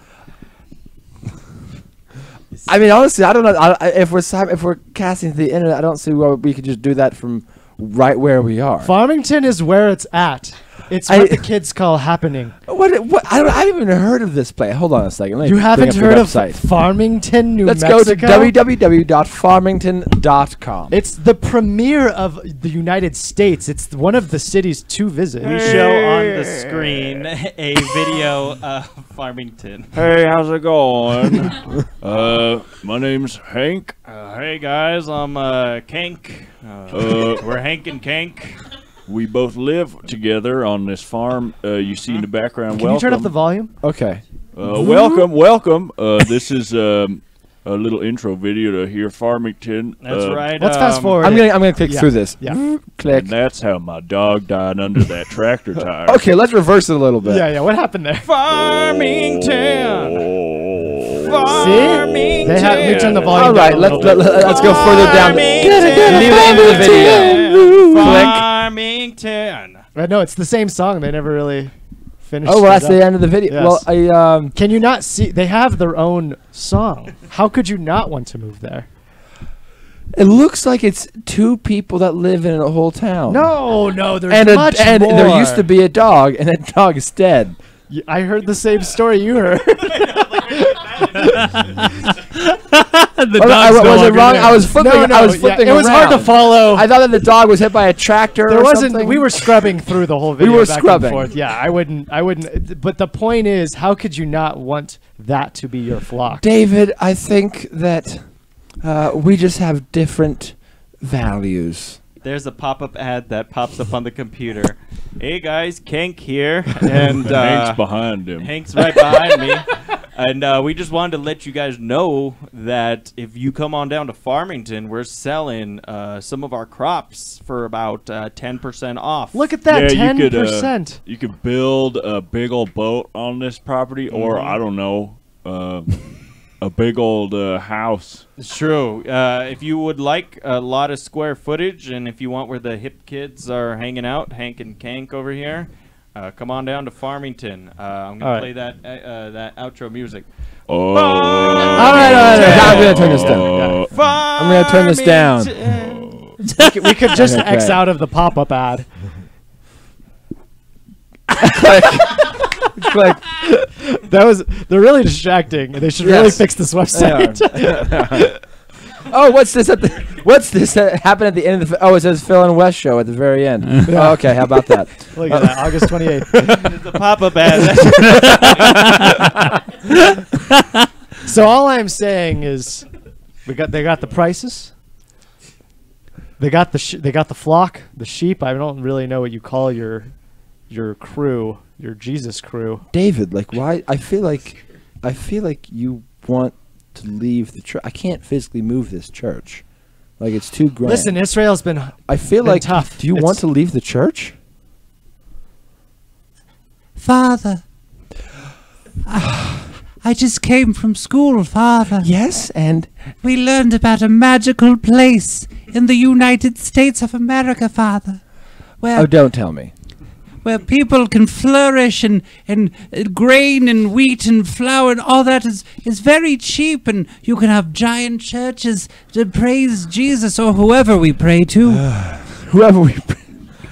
I mean, honestly, I don't know. If we're casting to the internet, I don't see why we could just do that from right where we are. Farmington is where it's at. It's I- what the kids call happening. What? I haven't even heard of this place. Hold on a second. Let me You bring haven't up the heard of website. Farmington, New Let's Mexico? go to www.farmington.com. It's the premiere of the United States. It's one of the cities to visit. We show on the screen a video of Farmington. Hey, how's it going? My name's Hank. Hey guys, I'm Kank. We're Hank and Kank. We both live together on this farm. You see in the background. Can you turn up the volume? Okay. Welcome. This is a little intro video to hear Farmington. That's right. Let's fast forward. I'm gonna click Yeah. through this. Yeah. Click. And that's how my dog died under that tractor tire. Okay, let's reverse it a little bit. Yeah. What happened there? Farmington. Oh. Farmington. They have. Let me turn the volume. All right, down a let's little bit. let's go further down. Farmington. Near the end of the video. Farmington. No, it's the same song. They never really finished. Oh, well, it that's up. the end of the video. Yes. Well, Can you not see? They have their own song. How could you not want to move there? it looks like it's two people that live in a whole town. No, there's and much and more. there used to be a dog, and that dog is dead. I heard the same story you heard. Was it wrong? I was flipping. I was flipping It was hard to around. follow. I thought that the dog was hit by a tractor. There or wasn't. something. We were scrubbing through the whole video. were back scrubbing. And forth. Yeah, I wouldn't. But the point is, how could you not want that to be your flock? David, I think that we just have different values. There's a pop-up ad that pops up on the computer. Hey guys, Kank here, and Hank's behind him. Hank's right behind me. And we just wanted to let you guys know that if you come on down to Farmington, we're selling some of our crops for about 10% off. Look at that, Yeah, you could, 10%. You could build a big old boat on this property, or I don't know, a big old house. It's true. If you would like a lot of square footage, and if you want where the hip kids are hanging out, Hank and Kank over here, come on down to Farmington. I'm gonna All play that outro music. Oh. All right. I'm gonna turn this down. I'm gonna turn this down. We could just Okay, X great. out of the pop-up ad. Click. Click. They're really distracting. They should really Yes. fix this website. Oh, what's this? What's this that happened at the end of the? Oh, it says Phil and West show at the very end. Oh, okay, how about that? Look at that, August 28th. It's a pop-up ad. So all I'm saying is, they got the prices. They got the flock, the sheep. I don't really know what you call your crew, your Jesus crew. David, like, why? I feel like you want to leave the church. I can't physically move this church. Like, it's too grand. Listen, Israel's been I feel been like. tough. Do you It's- want to leave the church? Father. I just came from school, Father. Yes, and We learned about a magical place in the United States of America, Father. oh, don't tell me. where people can flourish and grain and wheat and flour and all that is very cheap, and you can have giant churches to praise Jesus or whoever we pray to. Whoever we.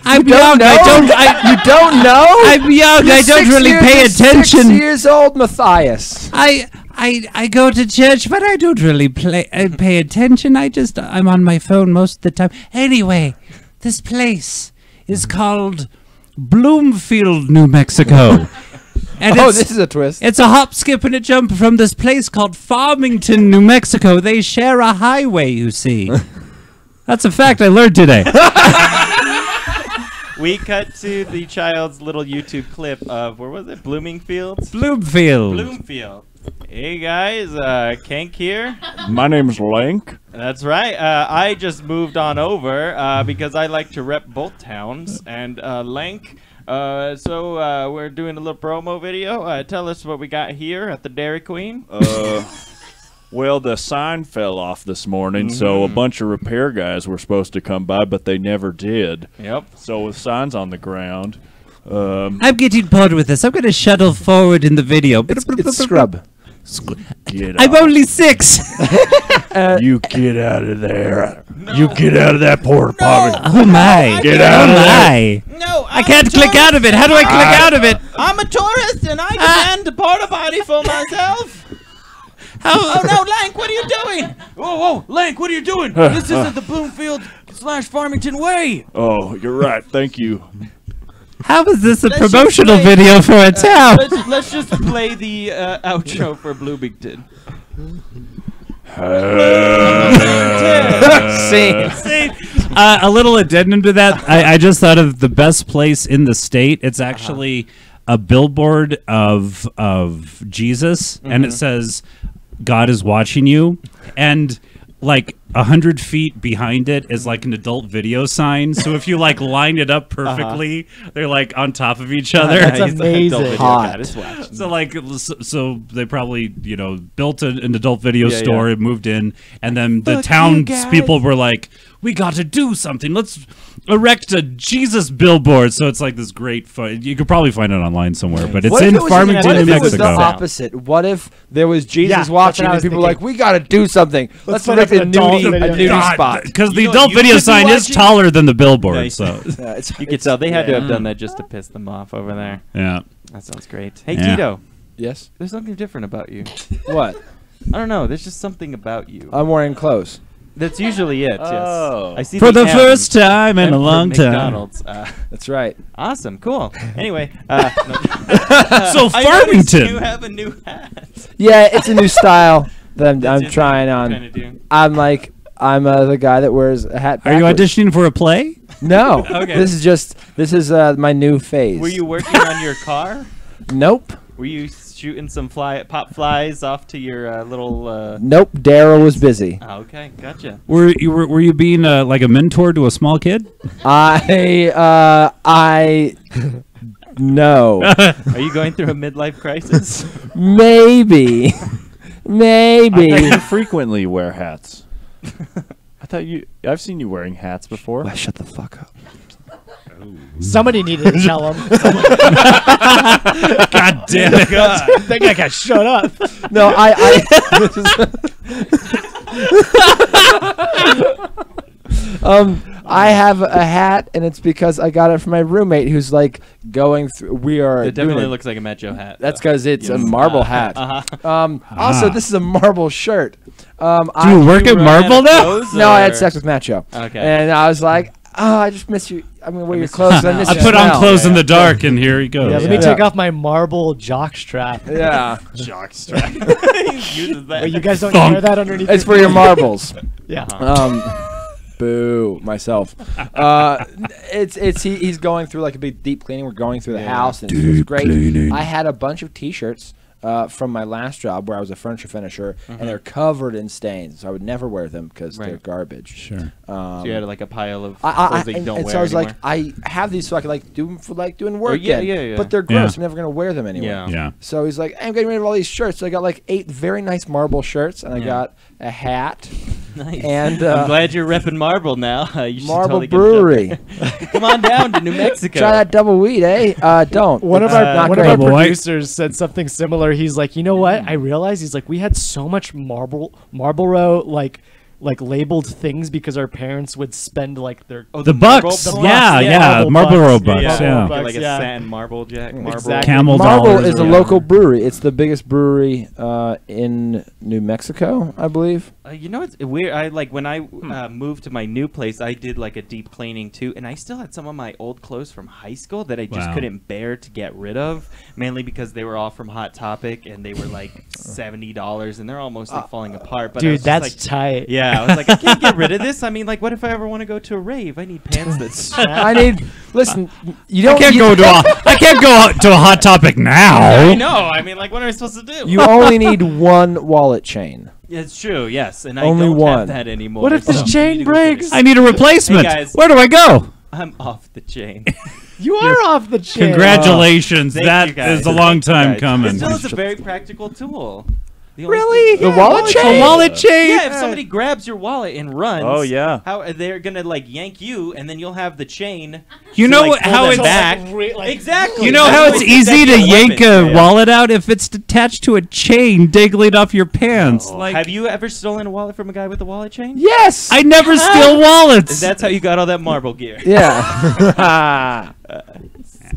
I'm young. You don't know? I'm young. I don't really pay attention. 6 years old, Matthias. I go to church, but I don't really pay attention. I'm on my phone most of the time. Anyway, this place is called Bloomfield, New Mexico. And This is a twist. It's a hop, skip, and a jump from this place called Farmington, New Mexico. They share a highway, you see. That's a fact I learned today. We cut to the child's little YouTube clip of, where was it? Bloomingfield? Bloomfield. Bloomfield. Hey guys, Kank here. My name's Link. That's right. I just moved on over because I like to rep both towns. And Lank, so we're doing a little promo video. Tell us what we got here at the Dairy Queen. Well, the sign fell off this morning, so a bunch of repair guys were supposed to come by, but they never did. Yep. So with signs on the ground, I'm getting bored with this. I'm going to shuttle forward in the video. It's scrub. get I'm out. only 6. You get out of there. You get out of that porta potty. Oh my. Get out of there. No, I can't click out of it. How do I click out of it? I'm a tourist and I demand a porta potty for myself. Oh no, Lank, what are you doing? Whoa, Lank, what are you doing? This isn't the Bloomfield/Farmington way. Oh, you're right. Thank you. How is this a Let's just promotional play- video for a town? Let's just play the outro for Bloomington. A little addendum to that. I just thought of the best place in the state. It's actually a billboard of Jesus, and it says, "God is watching you," and like 100 feet behind it is like an adult video sign. So if you like line it up perfectly, they're like on top of each other. That's amazing. Hot. So like, so they probably built an adult video store and moved in, and then the townspeople were like, "We got to do something. Let's erect a Jesus billboard." So it's like this great fun. You could probably find it online somewhere, but it's What if in it was- Farmington, what if New it was the Mexico. opposite? What if there was Jesus Yeah, that's watching what I and was people were like, thinking. "We got to do something. Let's put erect up a an adult nudie video. spot." Because the You know adult what you video could be sign is watching? taller than the billboard. Nice. So You could tell they had to have done that just to piss them off over there. yeah. That sounds great. Hey, Yeah. Tito, Yes. there's something different about you. What? I don't know. There's just something about you. I'm wearing clothes. That's usually it. Oh. Yes. I see For the M first time in M a for long time. McDonald's. That's right. Awesome. Cool. Anyway. So I noticed Farmington. you have a new hat. Yeah, it's a new style that I'm That's trying what on. you're trying to do. I'm the guy that wears a hat. Are you backwards. auditioning for a play? No. Okay. This is my new phase. Were you working on your car? Nope. Were you shooting some pop flies off to your little? Nope. Daryl was busy. Oh, okay, gotcha. Were you being like a mentor to a small kid? I no. Are you going through a midlife crisis? Maybe. I Maybe. thought you frequently wear hats. I've seen you wearing hats before. Well, shut the fuck up. Somebody needed to tell him. God damn it! That guy got shut up. No, I have a hat, and it's because I got it from my roommate, who's like going through. We are. It doing definitely it. looks like a Metro hat. That's because it's a marble hat. Also, this is a marble shirt. Do you work at Marble now? No, I had sex with Macho. Okay. And I was like, oh, I just miss you. I'm going to wear your clothes. I miss I your put on smell. clothes in the dark, and here he goes. Yeah, let me Yeah. take off my marble jock strap. Yeah. Uses that. Wait, you guys don't Thunk. wear that underneath? It's your for your clothes? marbles. Yeah. Boo, myself. He's going through like a big deep cleaning. We're going through the house, and it's great. cleaning. I had a bunch of T-shirts from my last job where I was a furniture finisher, and they're covered in stains. So I would never wear them because they're Right. garbage. Sure. So you had like a pile of I clothes that you don't and wear so I was anymore. like, I have these so I can like do them for like doing work. yeah, in, yeah. But they're gross. Yeah. I'm never gonna wear them anyway. Yeah. Yeah. So he's like, I'm getting rid of all these shirts. So I got like 8 very nice marble shirts, and I Yeah. got a hat, Nice. And I'm glad you're repping Marble now. You should Marble totally get a Brewery. job there. Come on down to New Mexico. Try that double wheat, don't. One of It's our not one of great. our Boy. producers said something similar. He's like, you know what? I realized he's like, we had so much Marlboro like labeled things because our parents would spend like their Oh, The Marble bucks. bucks? Yeah. Marlboro bucks. Yeah, Yeah. Bucks, like a yeah. satin marble jack. Marble. Exactly. Camel Marble dollars. is or a whatever. local brewery. It's the biggest brewery in New Mexico, I believe. You know what's weird? I like when I moved to my new place, I did like a deep cleaning too, and I still had some of my old clothes from high school that I just Wow. couldn't bear to get rid of, mainly because they were all from Hot Topic and they were like $70, and they're almost like falling apart. But I was dude, just that's like, tight. yeah, I was like, I can't get rid of this. I mean, like, what if I ever want to go to a rave? I need pants that's. Listen, you don't. I can't go out to a Hot Topic now. I know. I mean, like, what am I supposed to do? You only need one wallet chain. It's true. Yes, and Only I don't one. have that anymore. What if this so I chain need to go get breaks? it. I need a replacement. Hey, guys. Where do I go? I'm off the chain. You are off the chain. Congratulations. Thank That you guys. is a long Thank you time guys. coming. It still is a very practical tool. The only Really? thing- The wallet chain? A wallet chain? Yeah, if somebody grabs your wallet and runs, Oh, yeah. how they're gonna like yank you, and then you'll have the chain. You to, know like, what- pull how them it's- back? Like, Exactly. You know That's how why it's it's easy to exactly a yank weapon. a wallet out if it's attached to a chain dangling off your pants? Oh, Like, have you ever stolen a wallet from a guy with a wallet chain? Yes. I never steal wallets. And that's how you got all that marble gear. Yeah.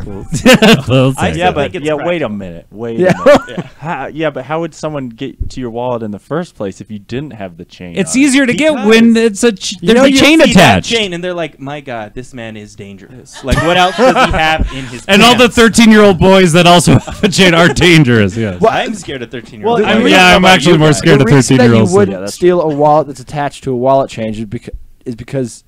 Well I said. still Yeah, but think it's wait a practical. minute. Wait Yeah. a minute. Yeah, but how would someone get to your wallet in the first place if you didn't have the chain? It's on it? easier to get Because- when it's there's a You chain see that attached. chain, and they're like, "My God, this man is dangerous." Like, what else does he have in his? And all the pants? 13-year-old boys that also have a chain are dangerous. Yes. I'm scared of 13-year-olds. Well, I'm, the yeah, I'm actually more scared The of reason that you 13-year-olds. wouldn't Yeah, that's steal a wallet that's attached to a wallet chain is because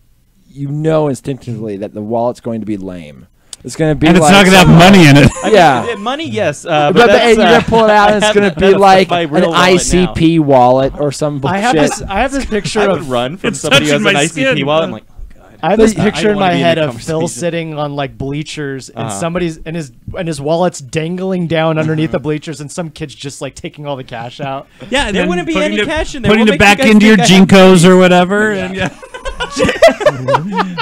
you know instinctively that the wallet's going to be lame. It's going to be And it's like not going to have money in it. Yeah. Money, yes. But that's, you're gonna pull it out, and I it's gonna have be like my an real wallet now. ICP wallet or some bullshit. I have this picture I would of run from It's somebody who has touching an my ICP skin. wallet. I'm like, oh God. I have this I picture in wanna my be in head the of Phil conversation. sitting on like bleachers and Uh-huh. somebody's and his wallet's dangling down underneath the bleachers and some kid's just like taking all the cash out. Yeah, and There then wouldn't be putting any it- cash in there. Putting What it makes you back guys into your think I have Jinkos money? or whatever. And yeah.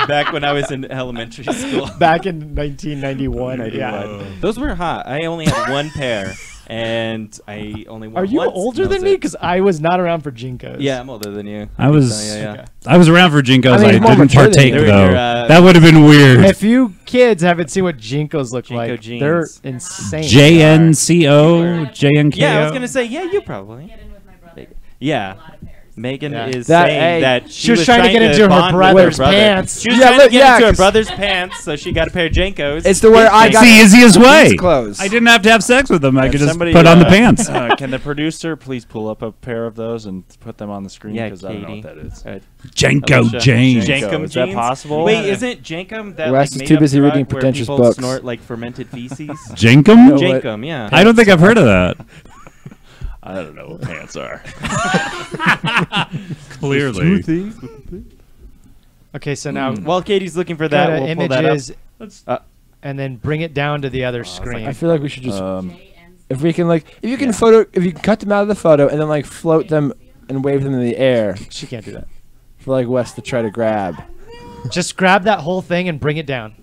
Back when I was in elementary school. Back in 1991. Yeah. Those were hot. I only had one pair, and I only wore Are you once, older and that than was me? it. Because I was not around for Jinkos. Yeah, I'm older than you. I was Yeah. Okay. I was around for Jinkos. I mean, I he's more didn't mature than partake you. though. You're, That would have been weird. If you kids haven't seen what Jinkos look Jinko like, jeans. they're insane. JNCO, JNKO. Yeah, I was gonna say, yeah, you probably. Get in with my brother. Yeah. A lot of pairs. Megan Yeah. is That- saying hey, that she was trying to get into her bond with brother's brother. pants. She was Yeah, trying look, to get yeah, into her 'cause- brother's pants, so she got a pair of Jankos. It's the way I It's got the easiest way. these clothes. I didn't have to have sex with them. I If could just somebody, put on the pants. Can the producer please pull up a pair of those and put them on the screen? Yeah, Because I don't know Katie. what that is. Janko Alicia. Jane. Jankum Is that jeans? possible? Wait, Yeah. isn't Jankum that Wes like, is made too up busy drug reading where pretentious people books. snort like fermented feces? Jankum? what? Jankum, yeah. I don't think I've heard of that. I don't know what pants are. Clearly. Okay, so now While Katie's looking for go that, to we'll pull that up. images Uh, and then bring it down to the other screen. I feel like we should just Um, if we can if you can cut them out of the photo and then like float them and wave them in the air She can't do that. for like Wes to try to grab. Just grab that whole thing and bring it down.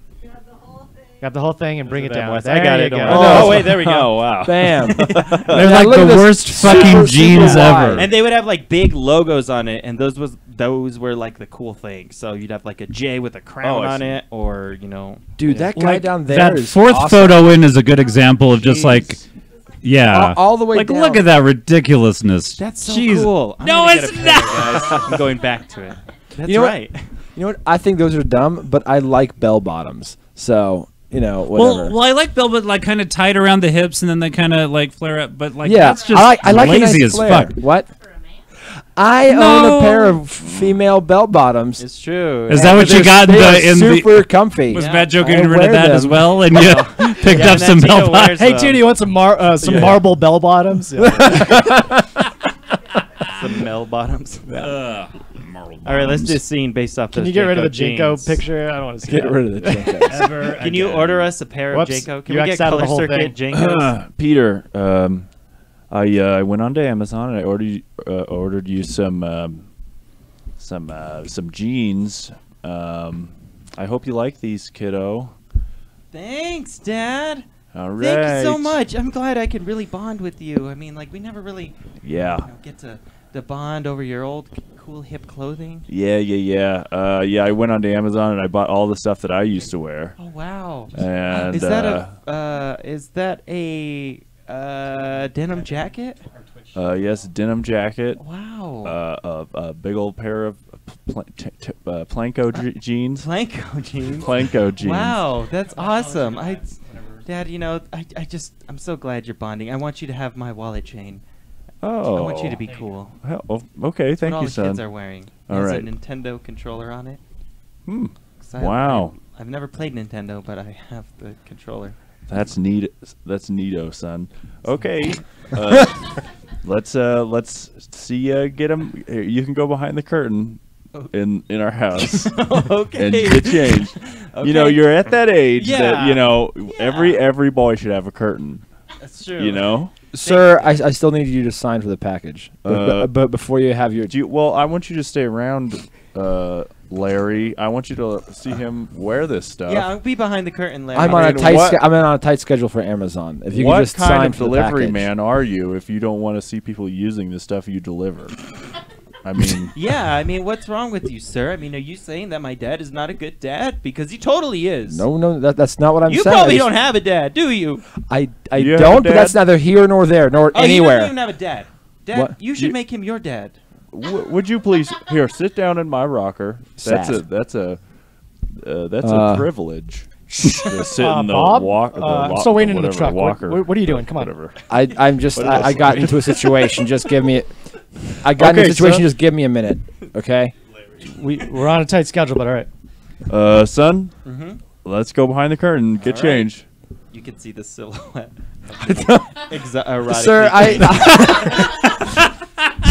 Grab the whole thing and bring it down. I got There it. you don't go. worry. Oh. Oh, wait, there we go. Wow. Bam. They're Yeah, like look at the this worst super, fucking super jeans wide. ever. And they would have like big logos on it, and those were like the cool thing. So you'd have like a J with a crown I on see. it, or Dude, that guy Like, down there that is fourth awesome. photo in is a good example of just like, yeah. all the way like, down. look at that ridiculousness. That's so Jeez. cool. I'm No, gonna it's get a pair, guys. I'm going back to it. That's You know what? right. You know what? I think those are dumb, but I like bell bottoms. So, whatever. Well, I like velvet like kind of tight around the hips and then they kind of like flare up, but like yeah, that's just I like a lazy nice as flare. fuck. What? For a man. I own No. a pair of female bell bottoms. It's true. Is that what you got They are in the? super comfy. Was Yeah. Matt Joe I getting rid wear of that as them. well, and you picked Yeah, up some Nantino bell bottoms? wears Hey, them. dude, you want some Yeah. marble bell bottoms? Yeah. Some Mel bottoms. All right, let's do a scene based off Can those you get rid of the Jinko Jinko jeans. picture? I don't want to see Get that. rid of the Jinkos. Ever Can you again. order us a pair Whoops, of Jinko? Can you we get X'd out of the color whole circuit thing. Jinkos? Peter, I went onto Amazon and I ordered you some some jeans. I hope you like these, kiddo. Thanks, Dad. All right. Thank you so much. I'm glad I could really bond with you. I mean, like, we never really get to bond over your old cool hip clothing. Yeah. I went onto Amazon and I bought all the stuff that I used to wear. Oh wow! And is that a denim jacket? yes, denim jacket. Wow. A big old pair of Planko jeans. Planko jeans. Planko jeans. Wow, that's awesome. Dad, I'm so glad you're bonding. I want you to have my wallet chain. Oh. I want you to be cool. Oh, okay, That's thank what all you, the son. kids are wearing. All There's right. a Nintendo controller on it. Wow. I've never played Nintendo, but I have the controller. That's neat. That's neato, son. Okay. Let's see. Get him. Here, you can go behind the curtain in our house Okay. and get changed. Okay. You know, you're at that age Yeah. that every boy should have a curtain. That's true. You know. Sir, I still need you to sign for the package. But before you have your... Well, I want you to stay around, Larry. I want you to see him wear this stuff. Yeah, I'll be behind the curtain, Larry. I'm on a tight schedule for Amazon. If you what could just kind sign of for the delivery package. man are you if you don't want to see people using the stuff you deliver? I mean... Yeah, I mean, what's wrong with you, sir? I mean, are you saying that my dad is not a good dad? Because he totally is. No, that's not what I'm You saying. probably don't have a dad, do you? I You have a don't, but dad? that's neither here nor there, nor Oh, anywhere. you don't even have a dad. Dad, What? you should make him your dad. Would you please here sit down in my rocker? That's Sat. a privilege. To sit in the Bob? walk. I'm still waiting in the whatever, truck. Walker, What are you doing? Come on. whatever. I got into a situation. Just give me... into a situation. son. Just give me a minute, okay? We're on a tight schedule, but all right. Son, Mm-hmm. let's go behind the curtain. Get All right. changed. You can see the silhouette. Sir,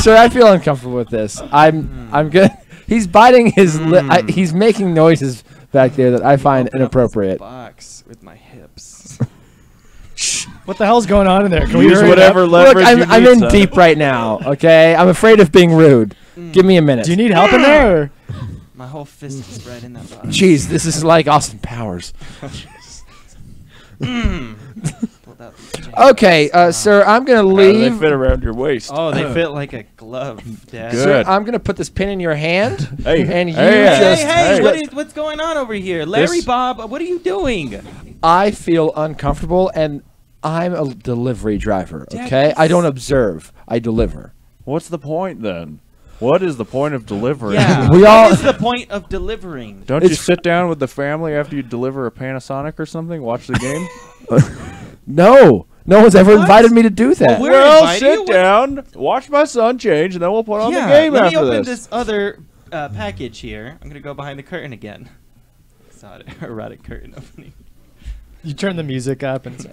Sir, I feel uncomfortable with this. I'm good. He's biting his lip. He's making noises back there that I find inappropriate. Box with my hips. What the hell's going on in there? Can we Use hurry it whatever up? Look, leverage you I'm need, in son. deep right now. Okay, I'm afraid of being rude. Give me a minute. Do you need help in there? Or? My whole fist is right in that box. Jeez, this is like Austin Powers. Pulled out these chains. Okay, sir, I'm gonna How do leave. they fit around your waist? Oh, they fit like a glove, Dad. Good. Sir, I'm gonna put this pin in your hand, Hey, and you hey, just. Hey, what's going on over here? Larry, This- Bob, what are you doing? I feel uncomfortable, and I'm a delivery driver. Dad, Okay, this- I don't observe. I deliver. What's the point then? What is the point of delivering? Yeah. We all- What is the point of delivering? Don't you It's- sit down with the family after you deliver a Panasonic or something? Watch the game. No one's ever What? invited me to do that. We're well, inviting you. sit down, watch my son change, and then we'll put on Yeah, the game let me after open this. this other package here. I'm gonna go behind the curtain again. Saw an erotic curtain opening. You turn the music up and it's I'm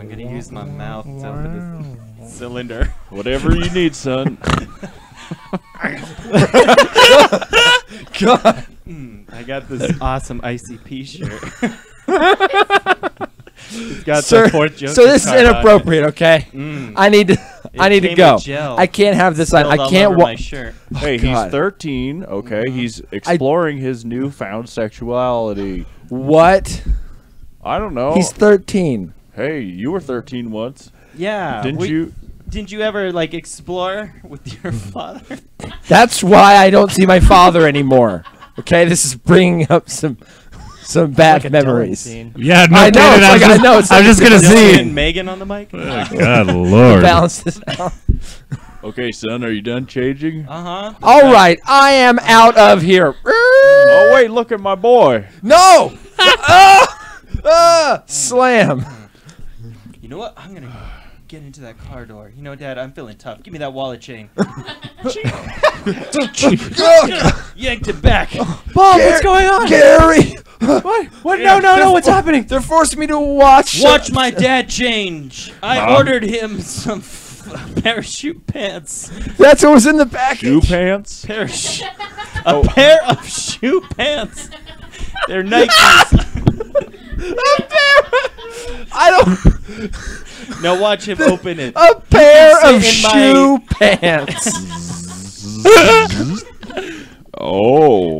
gonna use my mouth to open this cylinder. Whatever you need, son. God. I got this awesome ICP shirt. It's got Sir, the Fort Joker so this is card on it. inappropriate, okay? I I need to came go. with gel. I can't have this on. spilled I all can't over walk. my shirt. Hey, God. he's 13. Okay, he's exploring his newfound sexuality. What? I don't know. He's 13. Hey, you were 13 once, Yeah. Didn't you ever like explore with your father? That's why I don't see my father anymore. Okay, this is bringing up some bad like a Dylan memories. scene. Yeah, no I know, kidding. it's like- I know, it's I'm like just a gonna Dylan see. and Megan on the mic. God Lord. Balance this out. Okay, son, are you done changing? All right, I am out of here. Oh, wait, look at my boy. No! Slam. You know what? I'm gonna get into that car door. You know, Dad, I'm feeling tough. Give me that wallet chain. Yanked it back. Bob, what's going on? Gary! What? No, what's happening? They're forcing me to watch. Watch my dad change. I ordered him some parachute pants. That's what was in the package. Shoe pants? A pair of shoe pants. They're Nikes. I don't. Now watch him open it. A pair You of sit in shoe pants. Oh,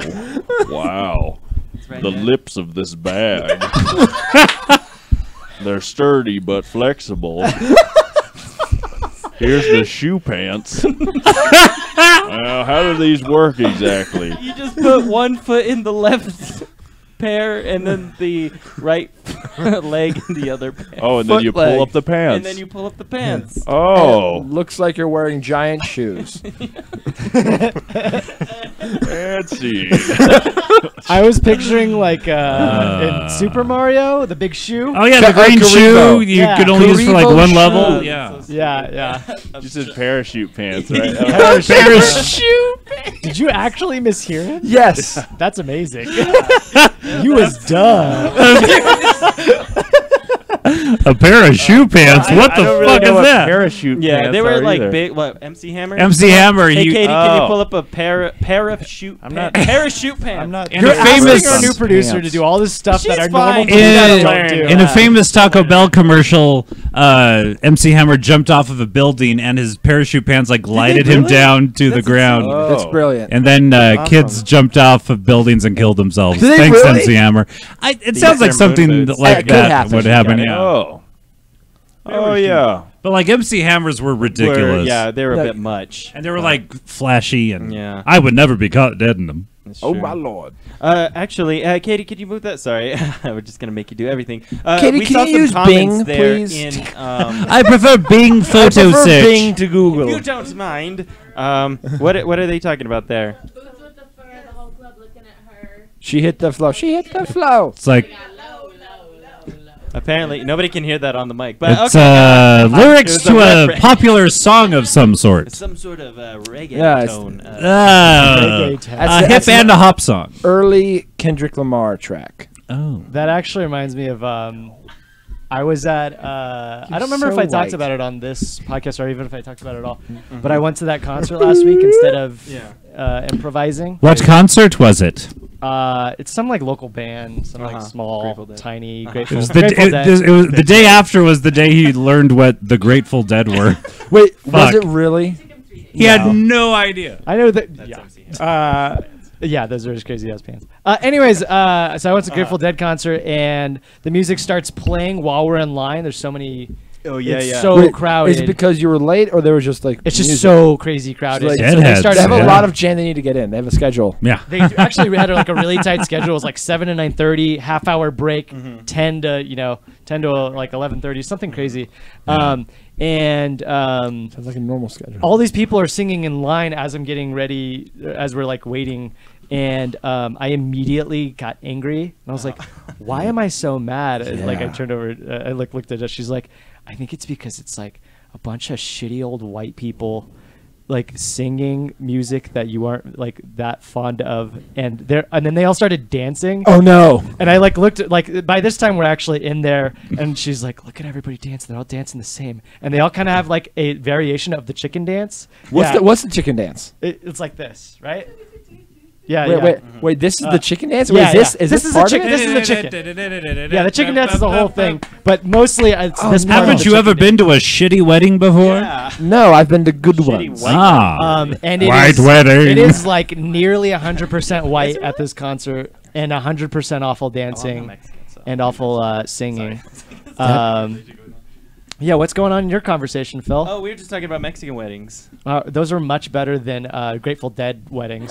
wow. It's right The there. lips of this bag. They're sturdy but flexible. Here's the shoe pants. How do these work exactly? You just put one foot in the left pair and then the right leg in the other pair. Oh, and then you Foot leg. pull up the pants. And then you pull up the pants. Oh, Looks like you're wearing giant shoes. fancy. I was picturing like in Super Mario, the big shoe. Oh yeah, the green Karibo. shoe you Yeah. could only use for like Karibo one shoe. level. Yeah. Yeah. You said parachute pants, right? Did you actually mishear him? Yes. That's amazing. You was dumb. A pair of shoe pants. What I the don't really fuck know is what that? Parachute Yeah, pants they were are like either. big. What, MC Hammer? MC Hammer. Hey, you, Katie, can you Oh. pull up a pair of shoot I'm pants? not- Parachute pants. I'm not. In You're a famous- asking our new producer to Pants. do all this stuff that She's our normal fine. people in, don't do. in a famous Taco Bell commercial, MC Hammer jumped off of a building and his parachute pants like glided him really? down to the That's ground. Oh. That's brilliant. And then kids jumped off of buildings and killed themselves. Did they Thanks, really? MC Hammer. It sounds like are something moon boots. like It could that happen. would happen. Yeah. Oh. Oh yeah. But like MC Hammers were ridiculous. Yeah, they were a No. bit much. And they were like flashy and Yeah. I would never be caught dead in them. That's Oh true. my lord. Actually, Katie, could you move that? Sorry, we're just gonna make you do everything. Katie, we can saw you some use comments Bing, there please? In, I prefer Bing photo search. Bing to if Google. you don't mind, what are they talking about there? Boots with the fur, the whole club looking at her. She hit the flow. She hit the flow. It's like Low, low, low, low. Apparently, nobody can hear that on the mic. But it's okay, lyrics It was to a reference. popular song of some sort. Some sort of reggae Yeah, it's- tone. Reggae tone. That's A the- hip and a hop song. Early Kendrick Lamar track. Oh. That actually reminds me of I was at I don't remember if so I talked white. about it on this podcast or even if I talked about it at all. But I went to that concert last week instead of improvising. What concert was it? It's some like local band, some like small, Grateful Dead. tiny Uh-huh. It Grateful, was the, Grateful Dead. it was the day after was the day he learned what the Grateful Dead were. Wait, Fuck. was it really? He had no idea. I know that. That's Yeah. MC. Yeah, those are his crazy ass pants. Anyways, so I went to Grateful Dead concert and the music starts playing while we're in line. There's so many. Oh yeah, it's yeah. so Wait, crowded. Is it because you were late or there was just like it's just music? so crazy crowded. Like, So Deadheads, They have a yeah. lot of jam they need to get in. They have a schedule. Yeah. Actually we had like a really tight schedule. It was like 7 to 9:30, half hour break, 10 to 10 to like 11:30, something crazy. Yeah. Sounds like a normal schedule. All these people are singing in line as I'm getting ready, as we're like waiting. And I immediately got angry. And I was like, why am I so mad? And, like I Yeah. turned over, I like looked at her. She's like, I think it's because it's like a bunch of shitty old white people like singing music that you aren't like that fond of. And then they all started dancing. Oh no. And I like looked at like by this time we're actually in there and she's like, look at everybody dancing. They're all dancing the same. And they all kind of have like a variation of the chicken dance. Yeah. What's the chicken dance? It's like this, right? Yeah, Wait, yeah. wait. This is the chicken dance. Yeah, Wait, is yeah. this the part chicken. of it? This is the chicken. Yeah, the chicken dance is the whole thing, but mostly it's Oh, this no. part of Haven't the you ever chicken been to a shitty wedding before? Yeah. No, I've been to good Shitty ones. white Ah. and it White is- wedding. It is like nearly 100% white at this concert and 100% awful dancing and awful singing. Yeah, what's going on in your conversation, Phil? Oh, we were just talking about Mexican weddings. Those are much better than Grateful Dead weddings.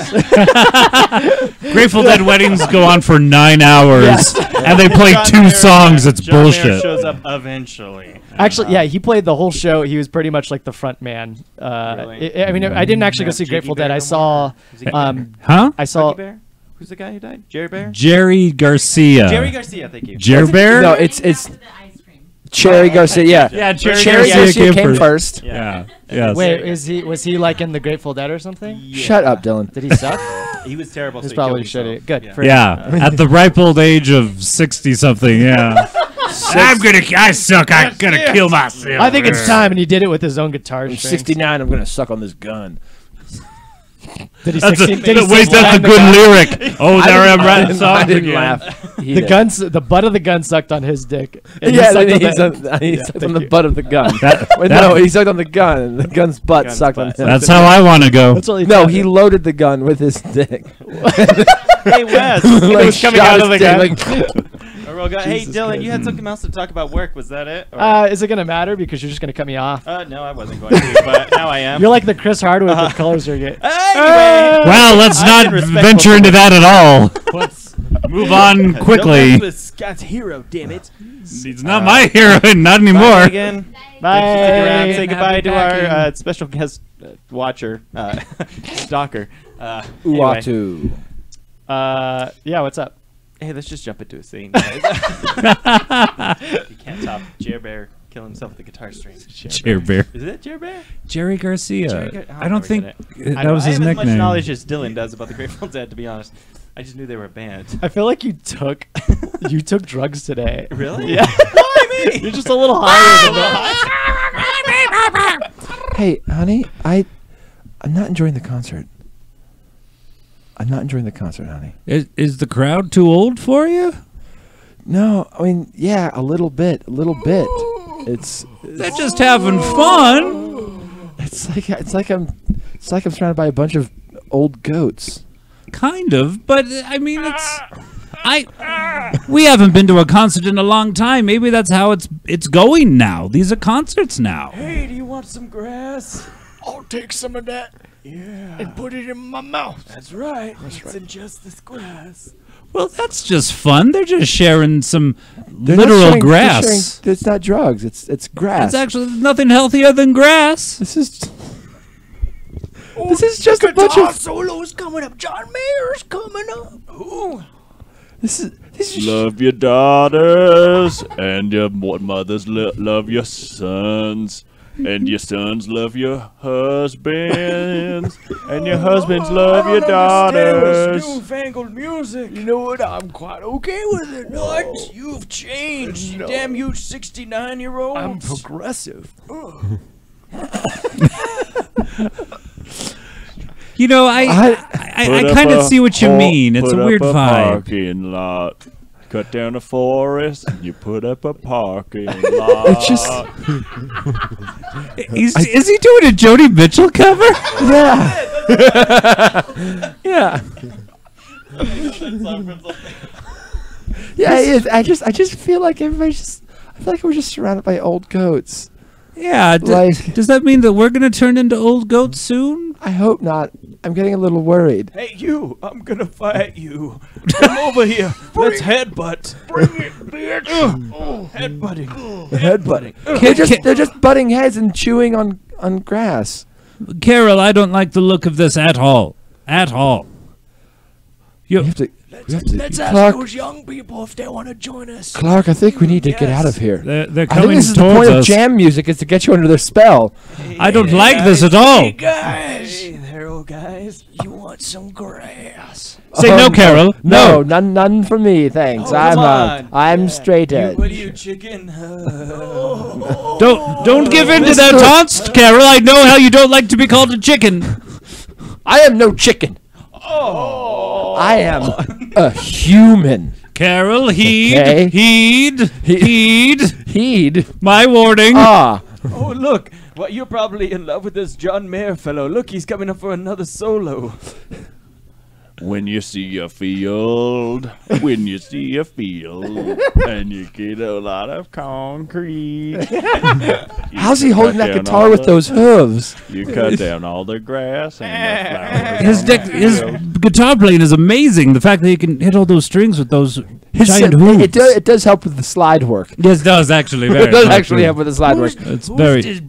Grateful Dead weddings go on for 9 hours and they play John 2 Mayer- songs. It's John Mayer bullshit. shows up eventually. Actually, yeah, he played the whole show. He was pretty much like the front man. Really? I mean, I didn't actually go see Jiggy Grateful Bear Dead. I no saw, Is he Huh? I saw. Lucky Bear? Who's the guy who died? Jerry Bear? Jerry Garcia. Jerry Garcia, thank you. Jer Bear? No, it's After the ice cream. Cherry Garcia. Yeah, Yeah, Cherry Cherry Garcia came first. Yeah. Yes. Wait, was he like in the Grateful Dead or something? Shut up, Dylan. Did he suck? He was terrible. He's so he probably killed shitty. himself. Good. Yeah. for Yeah, at the ripe old age of 60 something. Yeah. I suck. I'm gonna kill myself. I think it's time, and he did it with his own guitar I'm strings. 69. I'm gonna suck on this gun. Did he That's a, succeed? Did he wait, that's a succeed? good lyric. Oh, there I am I writing didn't, songs I didn't again. laugh. The butt of the gun sucked on his dick. And Yeah, sucked then on he the- sucked thank on the you. butt of the gun. Wait, that- no, he sucked on the gun, and the gun's butt Gun's sucked butt on him. That's how I want to go. That's all he No, said. he loaded the gun with his dick. Hey, Wes. It was coming shot out of his the dick, gun. Hey, Jesus Dylan, Christ. you had something else to talk about work. Was that it? Or- Is it gonna matter because you're just gonna cut me off? no, I wasn't going to, but now I am. You're like the Chris Hardwick of colors are getting. Anyway. Well, let's I've not been respectful venture for into this. that at all. What's Move on quickly. Scott's hero, damn it. He's not my heroine, not Bye anymore. again. Bye. Stick around. Say goodbye to packing. our special guest watcher, stalker. Anyway. Uatu. Yeah. What's up? Hey, let's just jump into a scene, guys. You can't top Jer Bear killing himself with the guitar string. Chair Bear. Is it Jer Bear? Jerry Garcia. I'll I don't never think get it. that was his I have as much nickname. knowledge as Dylan does about the Grateful Dead, to be honest. I just knew they were a band. I feel like you took drugs today. Really? Yeah. Why me? You're just a little higher than that. Hey, honey, I'm not enjoying the concert. I'm not enjoying the concert, honey. Is the crowd too old for you? No, I mean, yeah, a little bit. It's They're just having fun. it's like I'm surrounded by a bunch of old goats. Kind of, but I mean, we haven't been to a concert in a long time. Maybe that's how it's going now. These are concerts now. Hey, do you want some grass? I'll take some of that. Yeah. And put it in my mouth. That's right. Let's ingest this grass. Well, that's just fun. They're just sharing some They're not literal sharing- they're grass. sharing- it's not drugs. It's grass. It's actually nothing healthier than grass. This is just a bunch of solos coming up. John Mayer's coming up. Ooh. this is Love your daughters, and your mothers love your sons, and your sons love your husbands, and your husbands love your daughters. Newfangled music. You know what? I'm quite okay with it. What? You've changed, you damn you 69-year-old. I'm progressive. You know, I kind of see what you mean. It's a weird Put up a vibe. parking lot. Cut down a forest, and you put up a parking lot. It's just Is he doing a Joni Mitchell cover? yeah. Yeah, it is. I just feel like everybody's just. I feel like we're just surrounded by old goats. Yeah. Does that mean that we're going to turn into old goats soon? I hope not. I'm getting a little worried. Hey, you! I'm gonna fight you. Come over here. Let's headbutt. Bring it, bitch. Headbutting. Headbutting. They're just butting heads and chewing on grass. Carol, I don't like the look of this at all. At all. We have to. Let's ask Clark, those young people if they want to join us. Clark, I think we need to get out of here. They're I think coming this is the towards point of us. jam music is to get you under their spell. I don't like this at all. Hey guys, Hey there, old guys. you want some grass? Say no, Carol. No, none for me, thanks. Oh, I'm come on. I'm straight edge. What are you, chicken? Don't give in to that taunts, Carol. I know how you don't like to be called a chicken. I am no chicken. Oh. I am a human. Carol, heed, Okay. heed my warning. Ah, Oh, look. Well, you're probably in love with this John Mayer fellow. Look, he's coming up for another solo. When you see a field, and you get a lot of concrete. how's he You holding cut that down guitar all with the- those hooves? You cut down all the grass and the flowers. His guitar playing is amazing. The fact that he can hit all those strings with those giant hooves. It does help with the slide work. Yes, it does actually. It does actually help with the slide work. It's very.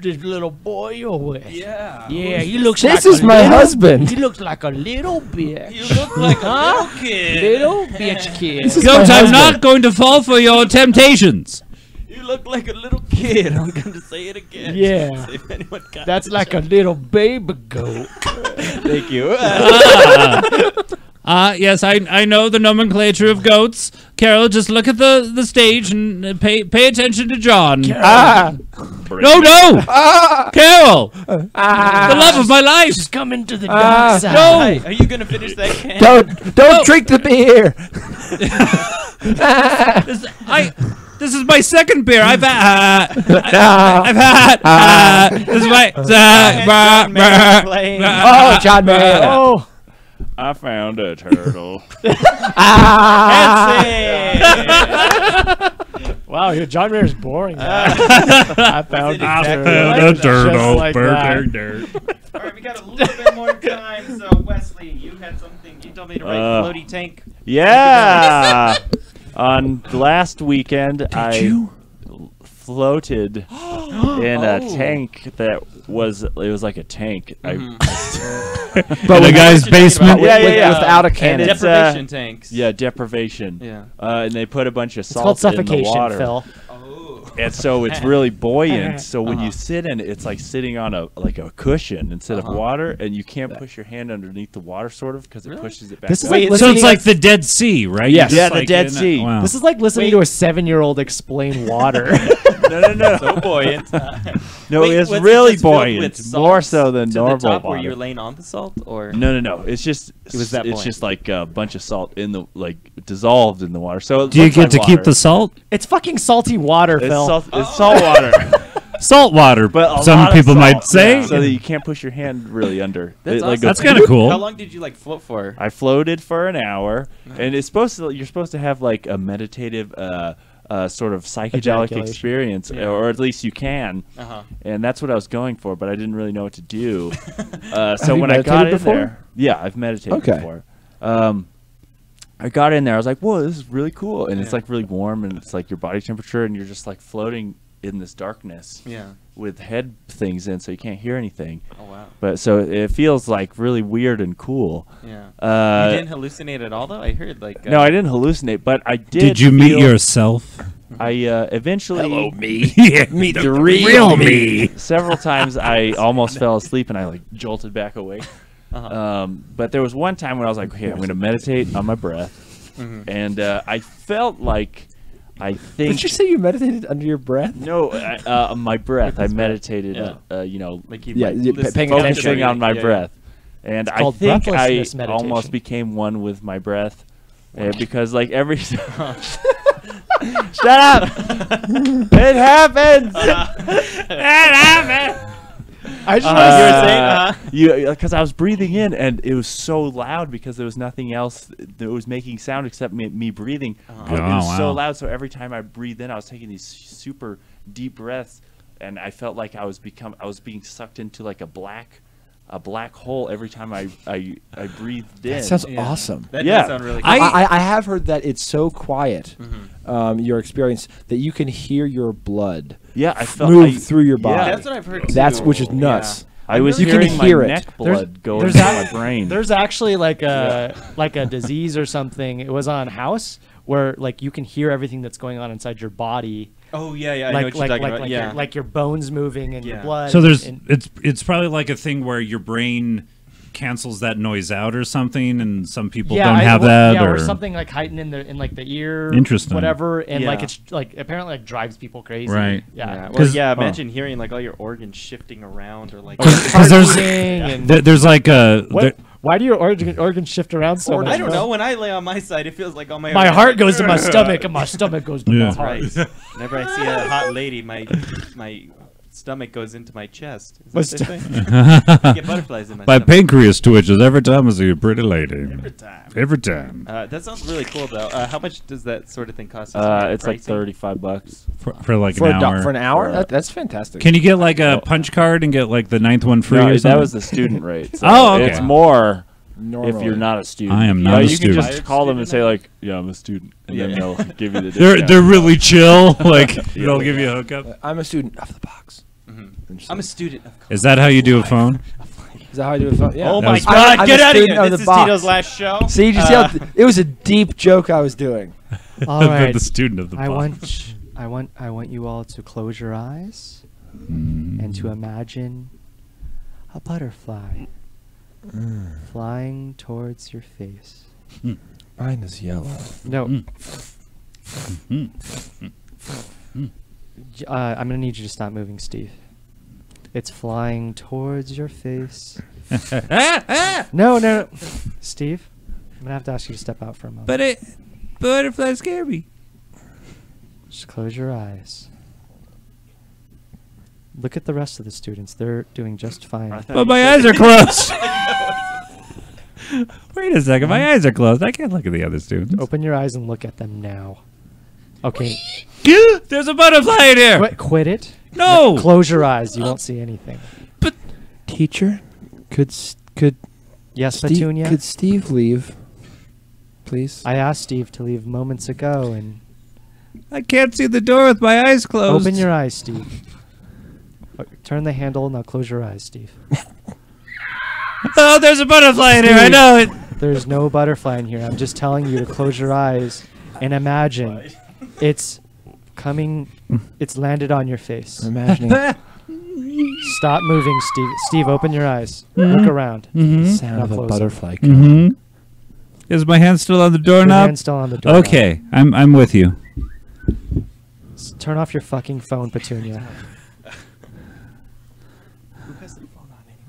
This little boy you're with? Yeah. Yeah, he looks This like is my husband. He looks like a little bitch. You look like a little kid. Little bitch kid. This is Goat, my I'm husband. not going to fall for your temptations. You look like a little kid. I'm going to say it again. Yeah. See if anyone got That's it. like a little baby goat. Thank you. Yes, I know the nomenclature of goats. Carol, just look at the stage and pay attention to John. No! Carol! The love of my life! She's coming to the dark side. No! Hey, are you gonna finish that can? Don't drink the beer. This is my second beer. I've had. This is my. Oh, John Mayer. Oh, I found a turtle. wow, John Mayer's boring. I found a turtle. Like that. Dirt. All right, we got a little bit more time. So Wesley, you had something. You told me to write floaty tank. Yeah. On last weekend, I floated in a tank that was like a tank. But the guy's basement. Yeah. Without a cannon. It's, Deprivation tanks. Yeah, deprivation. Yeah. And they put a bunch of It's called salt in the suffocation, water. Phil. And so it's really buoyant. So when you sit in it, it's like sitting on a cushion instead of water, and you can't push your hand underneath the water, sort of, because it pushes it back. This is down. like So listening it's like the Dead Sea, right? Yes. You're Yeah, just the like Dead in Sea. Wow. This is like listening to a 7-year-old explain water. No. So buoyant. No, Wait, it's was it really just filled buoyant, with more salts so than to normal the top water. where you're laying on the salt, or No. It's just was that it's buoyant? just like a bunch of salt in the dissolved in the water. So it Do you looks get like to keep water. the salt? It's fucking salty water, It's Phil. salt water, Salt water, but a lot some of people might salt, say. so that you can't push your hand really under. That's It, like, awesome. That's kind of cool. How long did you like float for? I floated for an hour, and it's supposed to. You're supposed to have like a meditative, sort of psychedelic Ejaculation. experience, Yeah. or at least you can. And that's what I was going for, but I didn't really know what to do. So you when I got in meditated before? there, yeah, I've meditated Okay. before. I got in there. I was like, "Whoa, this is really cool!" And it's like really warm, and it's like your body temperature, and you're just like floating in this darkness Yeah. with head things in, so you can't hear anything. Oh wow. But so it feels like really weird and cool. Yeah. You didn't hallucinate at all, though. I heard like. No, I didn't hallucinate, but I did. Did you meet feel- yourself? I eventually. Meet the real me. Several times I almost fell asleep and I like jolted back awake. But there was one time when I was like, okay, I'm going to meditate on my breath. And I felt like, I think. Did you say you meditated under your breath? No, my breath. I meditated, Yeah. Like you Yeah, like, you- listen- paying focusing focusing on my yeah, breath. And I called think I breathlessness meditation. almost became one with my breath. Because like every. Shut up! It happens! I just You were saying, You because I was breathing in and it was so loud because there was nothing else that was making sound except me breathing. It was so wow. loud, so every time I breathed in, I was taking these super deep breaths, and I felt like I was being sucked into like a black hole every time I breathed in. That sounds Yeah. awesome. That Yeah. does sound really cool. I have heard that it's so quiet, your experience, that you can hear your blood Yeah, I felt move through your body. That's what I've heard. That's too. which is nuts. I was You can hearing hear my it. neck blood go there's into ac- my brain. There's actually like a disease or something. It was on House where like you can hear everything that's going on inside your body. Oh yeah, yeah. I know Like what you're talking about. Yeah. like your bones moving and your Yeah. blood. So there's and it's probably like a thing where your brain cancels that noise out or something, and some people yeah, don't have that, yeah, or or something like heightened in like the ear. Interesting. Whatever, and like Yeah. it's like apparently like drives people crazy. Right. Yeah. Well, 'Cause- yeah. Imagine hearing like all your organs shifting around, or like. because there's And there's like a what? Why do your organs shift around so much? I don't know. When I lay on my side, it feels like all my. My organs heart like, goes to my stomach, and my stomach goes to Yeah. my heart. Right. Whenever I see a hot lady, my stomach goes into my chest. My Is that the thing? I get butterflies in my my stomach. pancreas twitches every time I see a pretty lady. Every time. Every time. That sounds really cool, though. How much does that sort of thing cost? It's like Pricing? $35. For like For an hour. for an hour? Yeah. That's fantastic. Can you get like a punch card and get like the 9th one free No, or that something? was the student rate. So Oh, okay. It's more Normally. if you're not a student. I am not But a you student. can just call them and say like, "Yeah, I'm a student," and then Yeah. they'll give you the discount. they're really chill. Like they'll give you a hookup. I'm a student of the box. I'm a student of. Is that how you do a phone? Is that how I do it? Yeah. Oh That my was- God! I'm Get a out of student here! of This the is box. Tito's last show. See, did you see how it was a deep joke I was doing. All The- right. the student of the I box. want you all to close your eyes and to imagine a butterfly flying towards your face. Mine is yellow. No. I'm gonna need you to stop moving, Steve. It's flying towards your face. No. Steve, I'm gonna have to ask you to step out for a moment. But butterflies scare me. Just close your eyes. Look at the rest of the students. They're doing just fine. But my eyes are closed. Wait a second. My eyes are closed. I can't look at the other students. Open your eyes and look at them now. Okay. There's a butterfly in here. Quit it. No. Close your eyes. You won't see anything. But Teacher, could Yes, Steve, Petunia? could Steve leave, please? I asked Steve to leave moments ago, and I can't see the door with my eyes closed. open your eyes, Steve. Turn the handle. Now close your eyes, Steve. Oh, there's a butterfly in here. I Steve. know it. There's no butterfly in here. I'm just telling you to close your eyes and imagine it's coming. It's landed on your face. I'm imagining Stop moving, Steve. Steve, open your eyes. Look around. the Now sound of a close butterfly. Mm-hmm. Is my hand still on the Your doorknob? hand's still on the doorknob. Okay, I'm with you. Turn off your fucking phone, Petunia.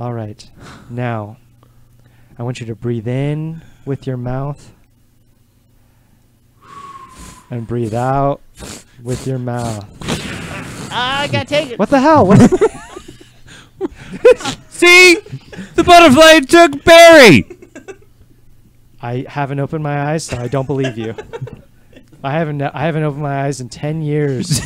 All right. Now, I want you to breathe in with your mouth and breathe out with your mouth. I got taken. What the hell? What? See? The butterfly took Barry. I haven't opened my eyes, so I don't believe you. I haven't opened my eyes in 10 years.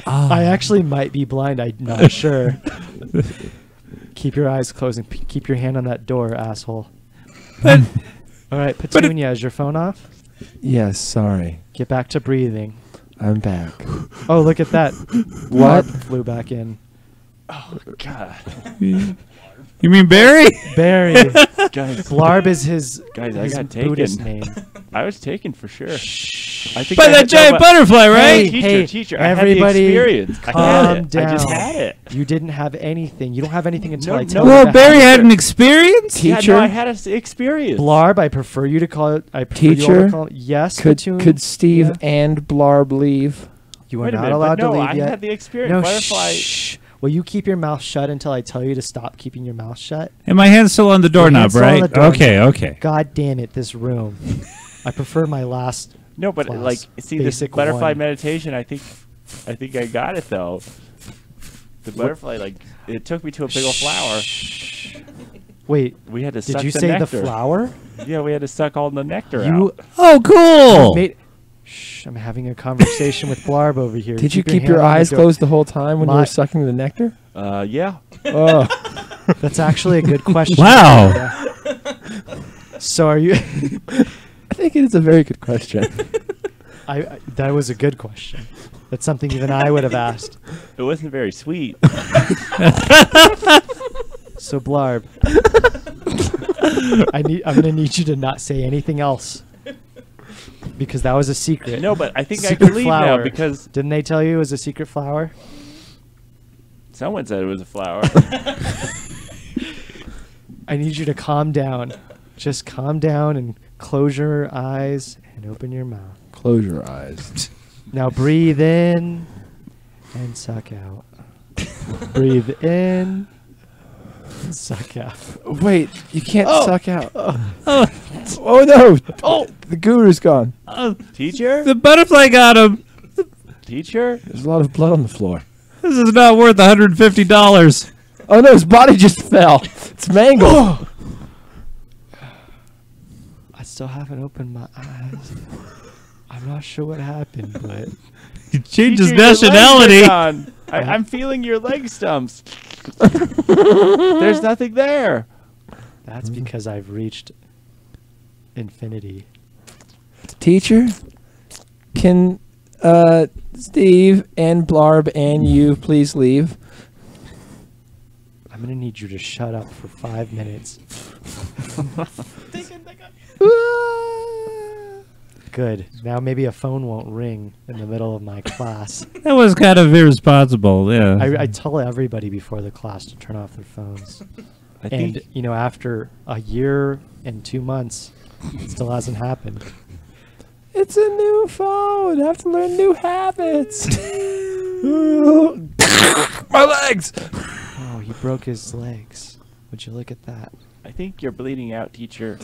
I actually might be blind. I'm not sure. Keep your eyes closed and keep your hand on that door, asshole. But All right, Petunia, is your phone off? Yes, sorry. Get back to breathing. I'm back. Oh, look at that. What? Barb flew back in. God. you mean Barry? Barry. Guys, Blarb is his, Guys, I his got Buddhist taken. name. I was taken for sure. I think By I that had- giant no, but- butterfly, right? Hey, Teacher, everybody I had the experience. I calm had it. down. I just had it. You didn't have anything. You don't have anything until No, I no. tell you. Well, to Barry have had it. an experience. Yeah, Teacher? no, I had an experience. Blarb, I prefer you to call it. I prefer you all Teacher? to call it. Yes, Could Petunia. Steve Yeah. and Blarb leave? You are Wait a not minute, allowed but no, to leave I yet. had the experience. No, Butterfly. shh. Will you keep your mouth shut until I tell you to stop keeping your mouth shut? And my hand's still on the doorknob, hand's still on right? the doorknob. Okay. God damn it, this room. I prefer my last. No, but class. like, see, this Basic butterfly one. meditation. I think I got it though. The butterfly, like, it took me to a big old flower. Wait, We had to did suck you the say nectar. the flower? Yeah, we had to suck all the nectar You out. Oh, cool. made. Shh, I'm having a conversation with Blarb over here. Did you keep hand your on the eyes door. closed the whole time when you My- were sucking the nectar? Yeah. Oh, That's actually a good question. Wow. Yeah. So are you? I think it is a very good question. I that was a good question. That's something even I would have asked. It wasn't very sweet. So Blarb, I'm gonna need you to not say anything else because that was a secret. No, but I think I Secret can leave now flower. because Didn't they tell you it was a secret flower? someone said it was a flower. I need you to calm down. Just calm down and close your eyes and open your mouth. Close your eyes. Now breathe in and suck out. Breathe in and suck out. Wait, you can't Oh. suck out. Oh no! Oh, the guru's gone. Teacher? The butterfly got him. Teacher? There's a lot of blood on the floor. This is not worth $150. Oh no, his body just fell. It's mangled. I still haven't opened my eyes. I'm not sure what happened, but He changed his Teacher, your legs are nationality. gone. I'm feeling your leg stumps. There's nothing there. that's because I've reached infinity. Teacher, can Steve and Blarb and you please leave? I'm gonna need you to shut up for 5 minutes. Good. Now maybe a phone won't ring in the middle of my class. That was kind of irresponsible. Yeah. I tell everybody before the class to turn off their phones. I think And, you know, after a year and 2 months, it still hasn't happened. it's a new phone. I have to learn new habits. My legs. Oh, he broke his legs. Would you look at that? I think you're bleeding out, teacher.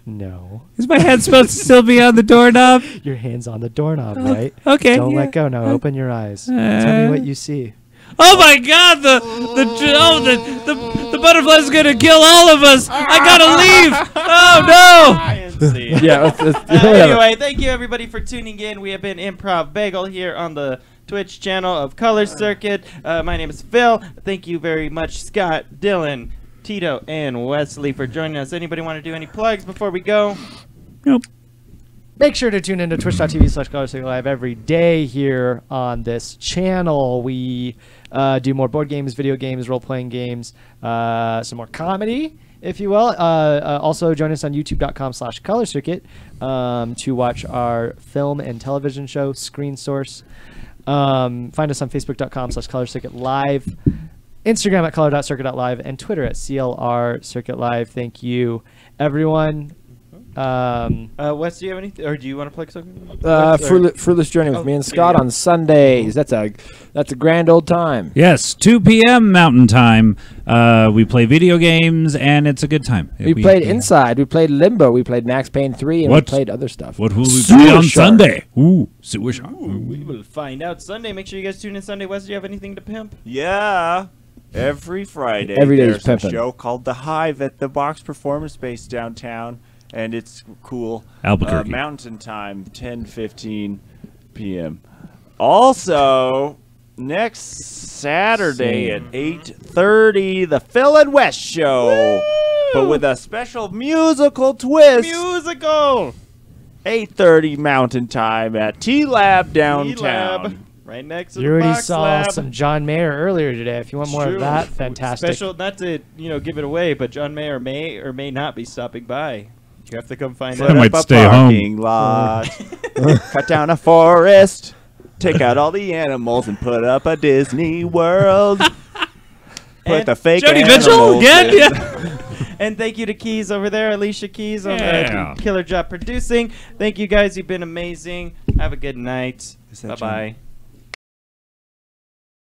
No. Is my hand supposed to still be on the doorknob? Your hand's on the doorknob, right? Okay. Don't yeah. let go. Now open your eyes. Tell me what you see. Oh my God! The butterfly's gonna kill all of us. I gotta leave. Oh no! Yeah. Anyway, thank you everybody for tuning in. We have been Improv Bagel here on the Twitch channel of Color Circuit. My name is Phil. Thank you very much, Scott, Dylan, Tito, and Wesley for joining us. Anybody want to do any plugs before we go? Nope. Make sure to tune in to twitch.tv/ColorCircuit every day here on this channel. We do more board games, video games, role-playing games, some more comedy, if you will. Also, join us on youtube.com/ColorCircuit to watch our film and television show, Screen Source. Find us on facebook.com/ColorCircuitLive, Instagram at color.circuit.live, and Twitter at CLRCircuitLive. Thank you, everyone. Wes, do you have anything, or do you want to plug something? Fruitless Journey with me and Scott on Sundays. That's a grand old time. Yes, 2 p.m. Mountain Time. We play video games, and it's a good time. We played Inside. We played Limbo. We played Max Payne 3, and What? we played other stuff. What will we play on Shark. Sunday? Ooh, Sewer Shark. We will find out Sunday. Make sure you guys tune in Sunday. Wes, do you have anything to pimp? Yeah. Every Friday, Every day is there's a pimpin'. show called The Hive at the Box Performance Space downtown, and it's cool. Albuquerque. Mountain Time, 10:15 p.m. Also, next Saturday at 8:30, the Phil and West Show, but with a special musical twist. Musical! 8:30 Mountain Time at T-Lab downtown. T-Lab. Right next to You the already Box saw Lab. some John Mayer earlier today. If you want more True. of that, fantastic. Special, not to give it away, but John Mayer may or may not be stopping by. You have to come find I out. might Up a stay home. parking lot. Cut down a forest. Take out all the animals and put up a Disney World. Put And the fake Jody animals Mitchell again? in. Yeah. And thank you to Keys over there, Alicia Keys on Yeah. Killer Job Producing. Thank you guys. You've been amazing. Have a good night. Is that Bye-bye.